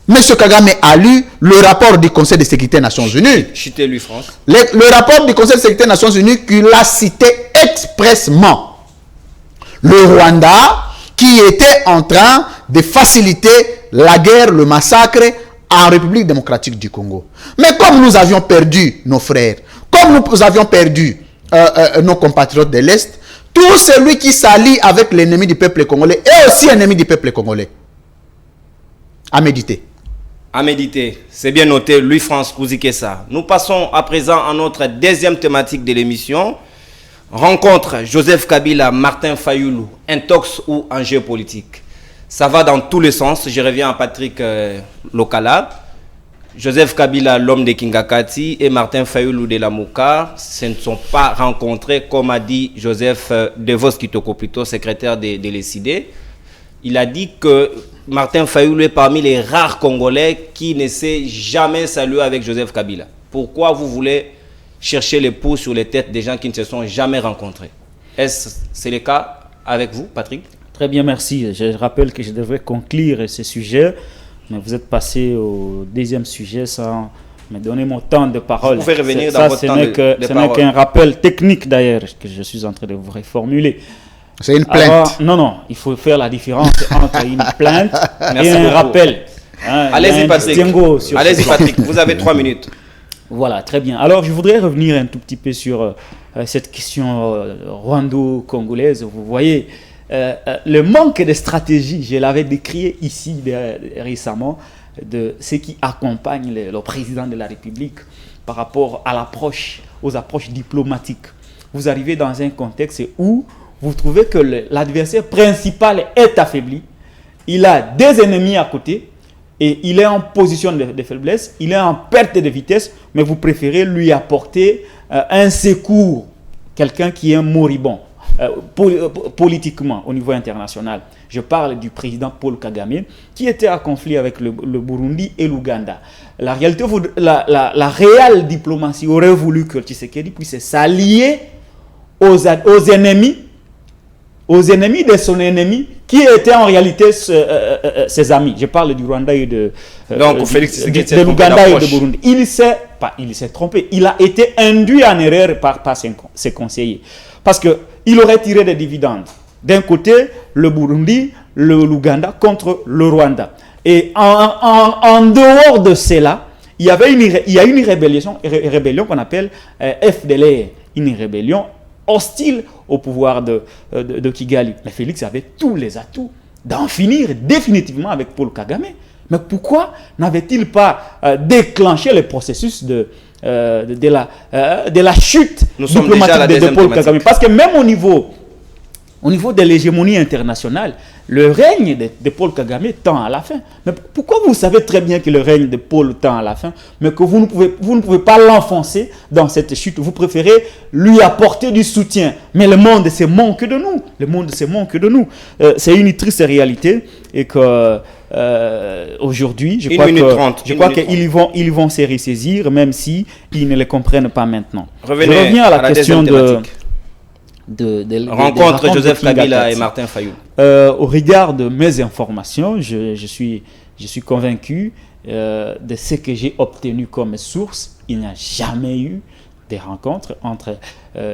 M. Kagame a lu le rapport du Conseil de sécurité des Nations Unies. Chutez-lui, France. Le rapport du Conseil de sécurité des Nations Unies qu'il a cité expressement. Le Rwanda qui était en train de faciliter la guerre, le massacre en République démocratique du Congo. Mais comme nous avions perdu nos frères, comme nous avions perdu nos compatriotes de l'Est, tout celui qui s'allie avec l'ennemi du peuple congolais est aussi ennemi du peuple congolais. À méditer. À méditer. C'est bien noté, Louis-France Kouzikessa. Nous passons à présent à notre deuxième thématique de l'émission. Rencontre Joseph Kabila, Martin Fayoulou, intox ou enjeu politique. Ça va dans tous les sens. Je reviens à Patrick Lokala. Joseph Kabila, l'homme de Kingakati, et Martin Fayoulou de la Mouka se ne sont pas rencontrés, comme a dit Joseph Devos Kitoko, plutôt secrétaire de l'ECD. Il a dit que Martin Fayoulou est parmi les rares Congolais qui ne s'est jamais salué avec Joseph Kabila. Pourquoi vous voulez chercher les poux sur les têtes des gens qui ne se sont jamais rencontrés? Est-ce que c'est le cas avec vous, Patrick? Très bien, merci. Je rappelle que je devrais conclure ce sujet, mais vous êtes passé au deuxième sujet sans me donner mon temps de parole. Vous pouvez revenir dans votre temps de parole. Ce n'est qu'un rappel technique d'ailleurs que je suis en train de vous reformuler. C'est une plainte. Alors, non, il faut faire la différence entre une plainte et un rappel. Hein, allez-y, Patrick. Allez-y, Patrick. Vous avez 3 minutes. Voilà, très bien. Alors, je voudrais revenir un tout petit peu sur cette question rwando-congolaise. Vous voyez, le manque de stratégie, je l'avais décrit ici récemment, de ce qui accompagne le président de la République par rapport à aux approches diplomatiques. Vous arrivez dans un contexte où vous trouvez que l'adversaire principal est affaibli, il a des ennemis à côté, et il est en position de faiblesse, il est en perte de vitesse, mais vous préférez lui apporter un secours, quelqu'un qui est moribond, politiquement au niveau international. Je parle du président Paul Kagame, qui était en conflit avec le Burundi et l'Ouganda. La réalité, la réelle diplomatie aurait voulu que Tshisekedi puisse s'allier aux ennemis de son ennemi, qui étaient en réalité ses amis. Je parle du Rwanda et de l'Ouganda et de Burundi. Il s'est trompé. Il a été induit en erreur par ses conseillers. Parce qu'il aurait tiré des dividendes. D'un côté, le Burundi, l'Ouganda contre le Rwanda. Et en dehors de cela, il y a une rébellion qu'on appelle FDLR. Une rébellion hostile au pouvoir de Kigali. Mais Félix avait tous les atouts d'en finir définitivement avec Paul Kagame. Mais pourquoi n'avait-il pas déclenché le processus de la chute diplomatique de Paul Kagame? Parce que même au niveau de l'hégémonie internationale, le règne de Paul Kagame tend à la fin. Mais pourquoi vous savez très bien que le règne de Paul tend à la fin, mais que vous ne pouvez pas l'enfoncer dans cette chute? Vous préférez lui apporter du soutien. Mais le monde se manque de nous. Le monde se manque de nous. C'est une triste réalité et que aujourd'hui, je crois qu'ils vont se ressaisir, même si ils ne le comprennent pas maintenant. Je reviens à la question rencontre Joseph Kabila et Martin Fayoulou. Au regard de mes informations, je suis convaincu de ce que j'ai obtenu comme source. Il n'y a jamais eu de rencontre entre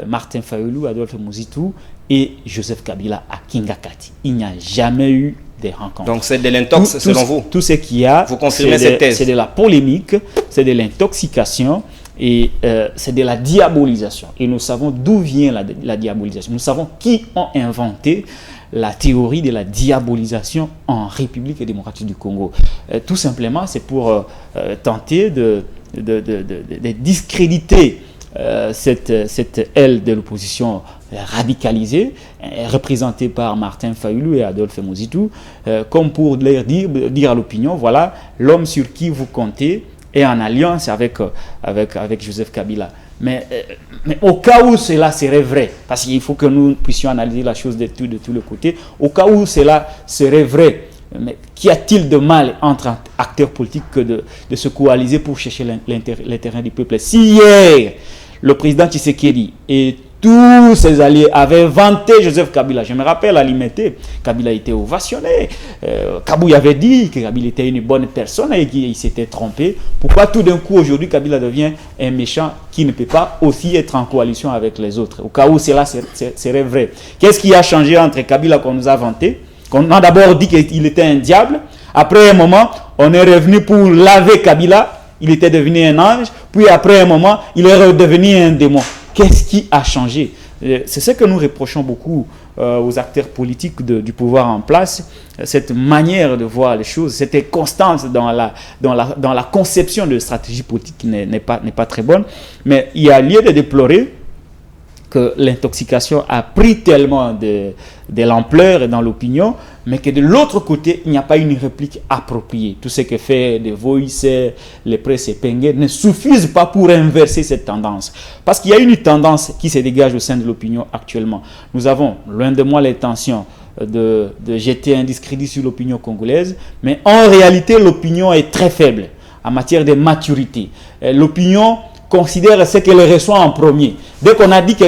Martin Fayoulou, Adolphe Muzitu et Joseph Kabila à Kingakati. Il n'y a jamais eu de rencontre. Donc c'est de l'intox selon vous? Tout ce qu'il y a, vous confirmez cette thèse? C'est de la polémique, c'est de l'intoxication. Et c'est de la diabolisation. Et nous savons d'où vient la diabolisation. Nous savons qui ont inventé la théorie de la diabolisation en République démocratique du Congo. Tout simplement, c'est pour tenter de discréditer cette aile de l'opposition radicalisée, représentée par Martin Fayoulou et Adolphe Muzitu, comme pour leur dire à l'opinion, voilà, l'homme sur qui vous comptez et en alliance avec Joseph Kabila. Mais au cas où cela serait vrai, parce qu'il faut que nous puissions analyser la chose de tous les côtés, au cas où cela serait vrai, mais qu'y a-t-il de mal entre acteurs politiques que de se coaliser pour chercher l'intérêt du peuple? Si hier, le président Tshisekedi et tous ses alliés avaient vanté Joseph Kabila. Je me rappelle à l'Imité, Kabila était ovationné. Kabou avait dit que Kabila était une bonne personne et qu'il s'était trompé. Pourquoi tout d'un coup aujourd'hui Kabila devient un méchant qui ne peut pas aussi être en coalition avec les autres? Au cas où cela serait vrai. Qu'est-ce qui a changé entre Kabila qu'on nous a vanté? On a d'abord dit qu'il était un diable. Après un moment, on est revenu pour laver Kabila. Il était devenu un ange. Puis après un moment, il est redevenu un démon. Qu'est-ce qui a changé? C'est ce que nous reprochons beaucoup aux acteurs politiques du pouvoir en place cette manière de voir les choses, cette constance dans la conception de stratégie politique qui n'est pas très bonne. Mais il y a lieu de déplorer que l'intoxication a pris tellement de l'ampleur dans l'opinion, mais que de l'autre côté, il n'y a pas une réplique appropriée. Tout ce que fait les Voice, les presse épinglées ne suffisent pas pour inverser cette tendance. Parce qu'il y a une tendance qui se dégage au sein de l'opinion actuellement. Nous avons, loin de moi, l'intention de jeter un discrédit sur l'opinion congolaise, mais en réalité, l'opinion est très faible en matière de maturité. L'opinion considère ce qu'elle reçoit en premier. Dès qu'on a dit que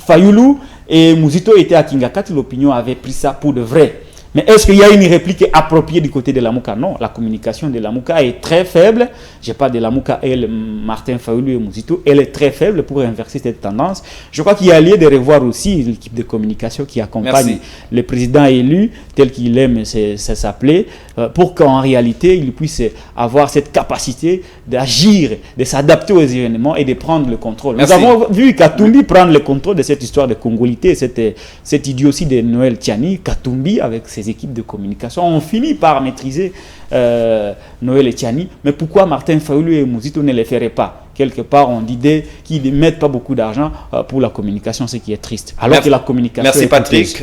Fayulu et Muzito étaient à Kingakati, l'opinion avait pris ça pour de vrai. Mais est-ce qu'il y a une réplique appropriée du côté de Lamuka? Non, la communication de Lamuka est très faible. Je parle de Lamuka et Martin Fayulu et Muzito. Elle est très faible pour inverser cette tendance. Je crois qu'il y a lieu de revoir aussi l'équipe de communication qui accompagne le président élu, tel qu'il aime s'appeler, pour qu'en réalité, il puisse avoir cette capacité d'agir, de s'adapter aux événements et de prendre le contrôle. Nous avons vu Katumbi prendre le contrôle de cette histoire de congolité, cette idiotie de Noël Tiani. Katumbi, avec ses équipes de communication, ont fini par maîtriser Noël Etiani. Mais pourquoi Martin Fayulu et Muzito ne les feraient pas? Quelque part, on dit qu'ils ne mettent pas beaucoup d'argent pour la communication, ce qui est triste. Alors que la communication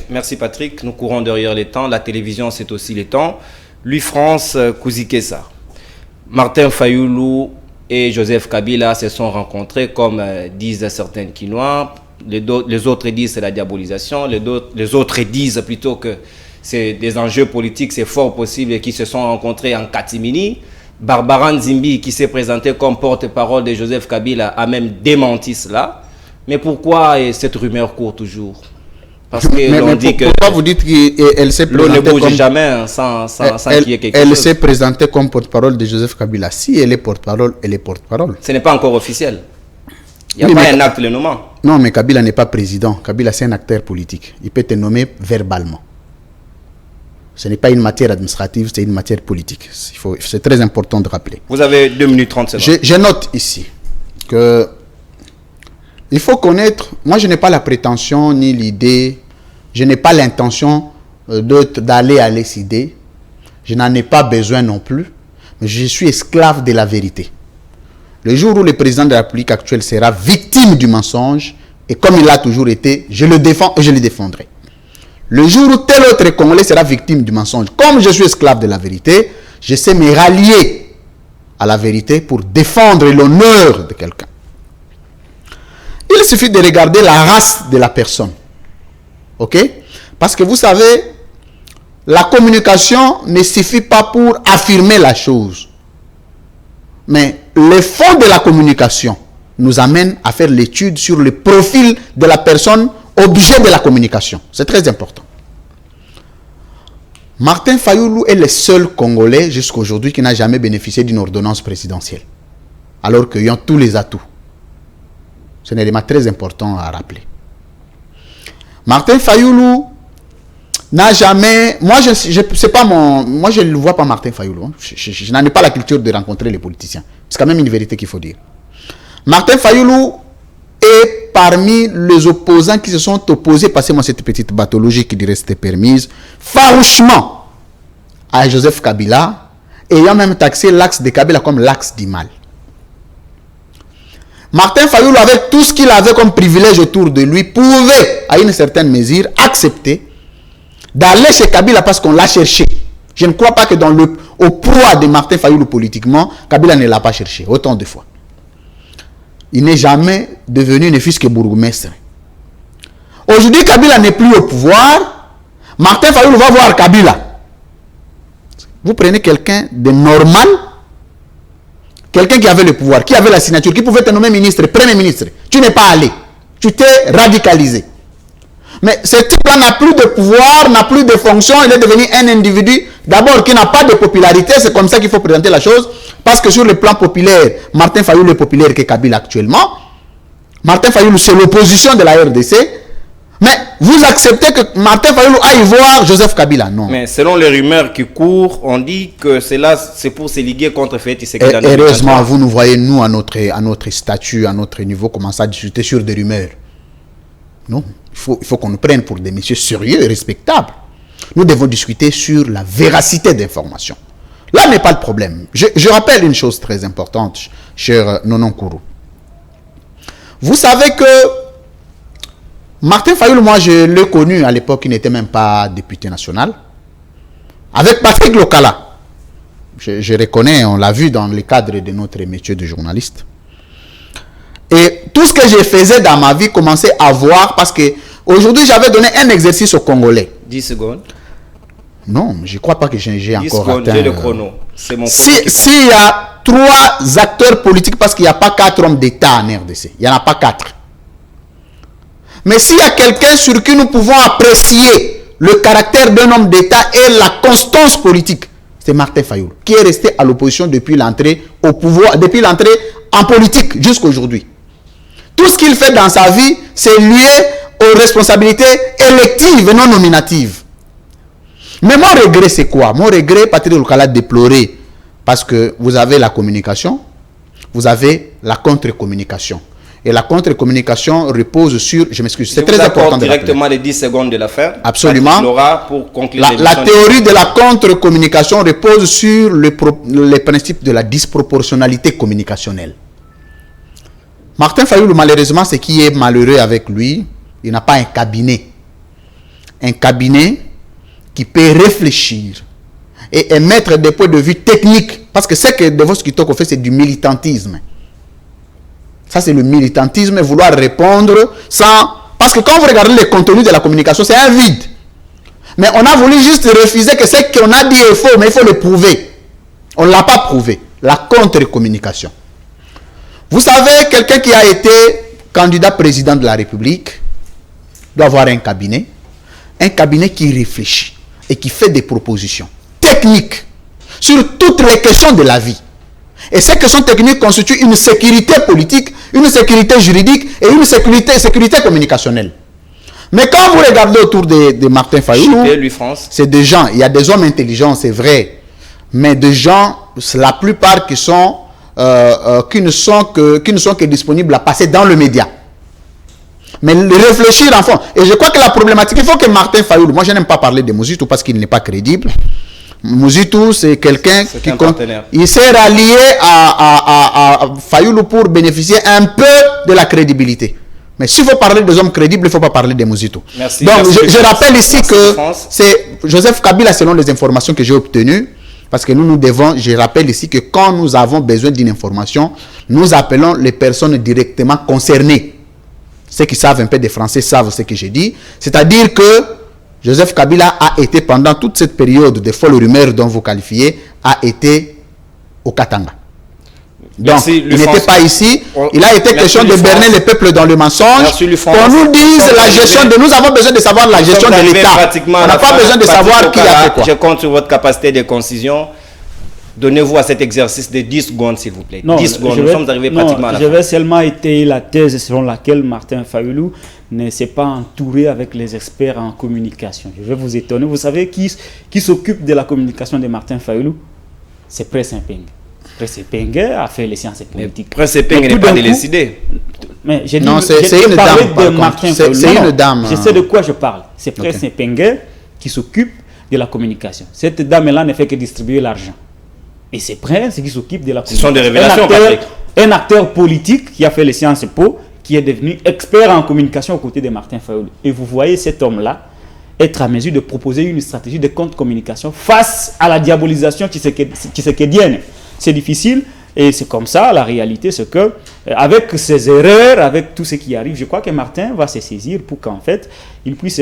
Merci Patrick. Nous courons derrière les temps. La télévision, c'est aussi les temps. Louis-France Kouzikessa. Martin Fayulu et Joseph Kabila se sont rencontrés, comme disent certains Quinois. Les autres disent c'est la diabolisation. Les autres disent plutôt que c'est des enjeux politiques, c'est fort possible, qui se sont rencontrés en catimini. Barbara Nzimbi, qui s'est présenté comme porte-parole de Joseph Kabila, a même démenti cela. Mais pourquoi cette rumeur court toujours? Parce que l'on dit que... Pourquoi vous dites qu'elle s'est présentée l'eau ne bouge jamais sans qu'il y ait quelque chose? Elle s'est présentée comme porte-parole de Joseph Kabila. Si elle est porte-parole, elle est porte-parole. Ce n'est pas encore officiel. Il n'y a pas un acte le nommant. Non, mais Kabila n'est pas président. Kabila, c'est un acteur politique. Il peut être nommé verbalement. Ce n'est pas une matière administrative, c'est une matière politique. C'est très important de rappeler. Vous avez 2 minutes 30 secondes. Je note ici que il faut connaître, moi je n'ai pas la prétention ni l'idée, je n'ai pas l'intention d'aller à l'idée, je n'en ai pas besoin non plus, mais je suis esclave de la vérité. Le jour où le président de la République actuelle sera victime du mensonge, et comme il l'a toujours été, je le défends et je le défendrai. Le jour où tel autre Congolais sera victime du mensonge, comme je suis esclave de la vérité, je sais me rallier à la vérité pour défendre l'honneur de quelqu'un. Il suffit de regarder la race de la personne. Ok? Parce que vous savez, la communication ne suffit pas pour affirmer la chose. Mais le fond de la communication nous amène à faire l'étude sur le profil de la personne objet de la communication. C'est très important. Martin Fayulu est le seul Congolais jusqu'à aujourd'hui qui n'a jamais bénéficié d'une ordonnance présidentielle. Alors qu'ils ont tous les atouts. C'est un élément très important à rappeler. Martin Fayulu n'a jamais... Moi, je ne vois pas Martin Fayulu. Hein. Je n'en ai pas la culture de rencontrer les politiciens. C'est quand même une vérité qu'il faut dire. Martin Fayulu est parmi les opposants qui se sont opposés, passez-moi cette petite pathologie qui dirait c'était permise, farouchement à Joseph Kabila, ayant même taxé l'axe de Kabila comme l'axe du mal. Martin Fayulu, avec tout ce qu'il avait comme privilège autour de lui, pouvait, à une certaine mesure, accepter d'aller chez Kabila parce qu'on l'a cherché. Je ne crois pas que au poids de Martin Fayulu politiquement, Kabila ne l'a pas cherché, autant de fois. Il n'est jamais devenu ne fût-ce que bourgmestre. Aujourd'hui, Kabila n'est plus au pouvoir. Martin Fayulu va voir Kabila. Vous prenez quelqu'un de normal, quelqu'un qui avait le pouvoir, qui avait la signature, qui pouvait te nommer ministre, premier ministre. Tu n'es pas allé. Tu t'es radicalisé. Mais ce type-là n'a plus de pouvoir, n'a plus de fonction. Il est devenu un individu, d'abord, qui n'a pas de popularité. C'est comme ça qu'il faut présenter la chose. Parce que sur le plan populaire, Martin Fayulu est populaire que Kabila actuellement. Martin Fayulu, c'est l'opposition de la RDC. Mais vous acceptez que Martin Fayulu aille voir Joseph Kabila? Non. Mais selon les rumeurs qui courent, on dit que c'est pour se liguer contre Félix Tshisekedi. Heureusement, vous nous voyez, nous, à notre statut, à notre niveau, commencer à discuter sur des rumeurs. Non, il faut qu'on nous prenne pour des messieurs sérieux et respectables. Nous devons discuter sur la véracité d'informations. Là n'est pas le problème. Je rappelle une chose très importante, cher Nonon Kourou. Vous savez que Martin Fayoulou, moi je l'ai connu à l'époque, il n'était même pas député national. Avec Patrick Lokala, je reconnais, on l'a vu dans le cadre de notre métier de journaliste. Et tout ce que je faisais dans ma vie commençait à voir, parce que aujourd'hui j'avais donné un exercice aux Congolais. 10 secondes. Non, je ne crois pas que j'ai encore atteint... J'ai le chrono. C'est mon S'il y a 3 acteurs politiques, parce qu'il n'y a pas 4 hommes d'État en RDC, il n'y en a pas 4. Mais s'il y a quelqu'un sur qui nous pouvons apprécier le caractère d'un homme d'État et la constance politique, c'est Martin Fayoulou, qui est resté à l'opposition depuis l'entrée au pouvoir, depuis l'entrée en politique jusqu'à aujourd'hui. Tout ce qu'il fait dans sa vie, c'est lié aux responsabilités électives et non nominatives. Mais mon regret, c'est quoi? Mon regret, Patrick Lokala déploré, parce que vous avez la communication, vous avez la contre-communication. Et la contre-communication repose sur... Je m'excuse, c'est très important de directement les 10 secondes de l'affaire. Absolument. Pour conclure la théorie de la contre-communication repose sur les principes de la disproportionnalité communicationnelle. Martin Fayoulou, malheureusement, ce qui est malheureux avec lui, il n'a pas un cabinet. Un cabinet qui peut réfléchir et émettre des points de vue techniques. Parce que ce que Devos Kitoko fait, c'est du militantisme. Ça, c'est le militantisme, vouloir répondre sans... Parce que quand vous regardez les contenus de la communication, c'est un vide. Mais on a voulu juste refuser que ce qu'on a dit est faux, mais il faut le prouver. On ne l'a pas prouvé. La contre-communication. Vous savez, quelqu'un qui a été candidat président de la République doit avoir un cabinet qui réfléchit et qui fait des propositions techniques sur toutes les questions de la vie. Et ces questions techniques constituent une sécurité politique, une sécurité juridique et une sécurité communicationnelle. Mais quand vous regardez autour de Martin Fayoulou, c'est des gens, il y a des hommes intelligents, c'est vrai, mais des gens, la plupart qui ne sont que disponibles à passer dans le média. Mais réfléchir en fond. Et je crois que la problématique, il faut que Martin Fayoulou, moi je n'aime pas parler de Mouzitou parce qu'il n'est pas crédible. Mouzitou, c'est quelqu'un qui compte. Il s'est rallié à Fayoulou pour bénéficier un peu de la crédibilité. Mais s'il faut parler des hommes crédibles, il ne faut pas parler de Mouzitou. Merci. Donc, je rappelle ici que c'est Joseph Kabila, selon les informations que j'ai obtenues, parce que nous devons, je rappelle ici que quand nous avons besoin d'une information, nous appelons les personnes directement concernées. Ceux qui savent un peu de français savent ce que j'ai dit. C'est-à-dire que Joseph Kabila a été, pendant toute cette période de folles rumeurs dont vous qualifiez, a été au Katanga. Donc, il n'était pas ici. Il a été question de berner le peuple dans le mensonge. Qu'on nous dise la gestion de... Nous avons besoin de savoir la gestion de l'État. On n'a pas besoin de savoir qui a fait quoi. Je compte sur votre capacité de concision. Donnez-vous à cet exercice de 10 secondes, s'il vous plaît. Non, 10 secondes, nous sommes arrivés pratiquement à la fin. Je vais seulement étayer la thèse selon laquelle Martin Fayoulou ne s'est pas entouré avec les experts en communication. Je vais vous étonner. Vous savez qui s'occupe de la communication de Martin Fayoulou? C'est Presse Mpenge. Presse Mpenge a fait les sciences politiques. Presse Mpenge n'est pas décidé. Mais j'ai dit, non, c'est une dame. C'est une dame. Je sais de quoi je parle. C'est Presse Mpenge qui s'occupe de la communication. Cette dame-là ne fait que distribuer l'argent. Et c'est Prince qui s'occupe de la communication. Ce sont des révélations, un acteur politique qui a fait les Sciences Po, qui est devenu expert en communication aux côtés de Martin Fayoulou. Et vous voyez cet homme-là être à mesure de proposer une stratégie de contre-communication face à la diabolisation tshisekedienne. C'est difficile et c'est comme ça, la réalité, c'est que avec ses erreurs, avec tout ce qui arrive, je crois que Martin va se saisir pour qu'en fait, il puisse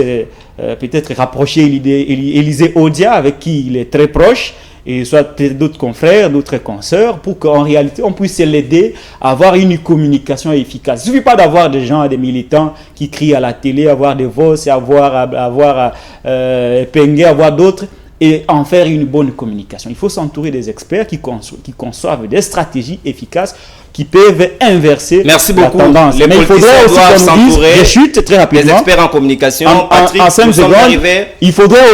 peut-être rapprocher Élisée Odia, avec qui il est très proche, et soit d'autres confrères, d'autres consoeurs, pour qu'en réalité, on puisse l'aider à avoir une communication efficace. Il ne suffit pas d'avoir des gens, des militants qui crient à la télé, avoir des voix, avoir Mpenge, avoir d'autres, et en faire une bonne communication. Il faut s'entourer des experts qui conçoivent des stratégies efficaces qui peuvent inverser la tendance. Les politiciens doivent s'entourer des experts en communication. En 5 secondes, il faudrait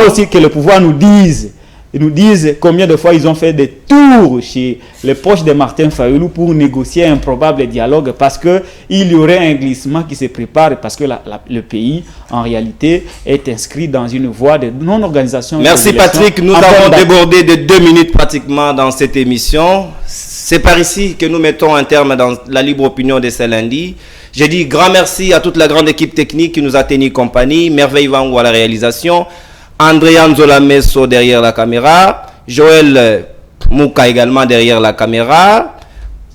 aussi que le pouvoir nous dise Ils nous disent combien de fois ils ont fait des tours chez les proches de Martin Fayulu pour négocier un probable dialogue parce qu'il y aurait un glissement qui se prépare parce que le pays, en réalité, est inscrit dans une voie de non-organisation. Merci Patrick, nous avons débordé de 2 minutes pratiquement dans cette émission. C'est par ici que nous mettons un terme dans la libre opinion de ce lundi. Je dis grand merci à toute la grande équipe technique qui nous a tenu compagnie. Merveille Vangou à la réalisation. André Anzola Messo derrière la caméra. Joël Mouka également derrière la caméra.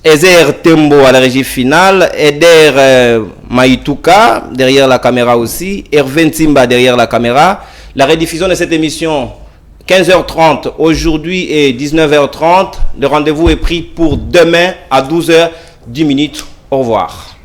Ezer Tembo à la régie finale. Eder Maïtouka derrière la caméra aussi. Hervé Ntimba derrière la caméra. La rediffusion de cette émission, 15h30 aujourd'hui et 19h30. Le rendez-vous est pris pour demain à 12h10. Au revoir.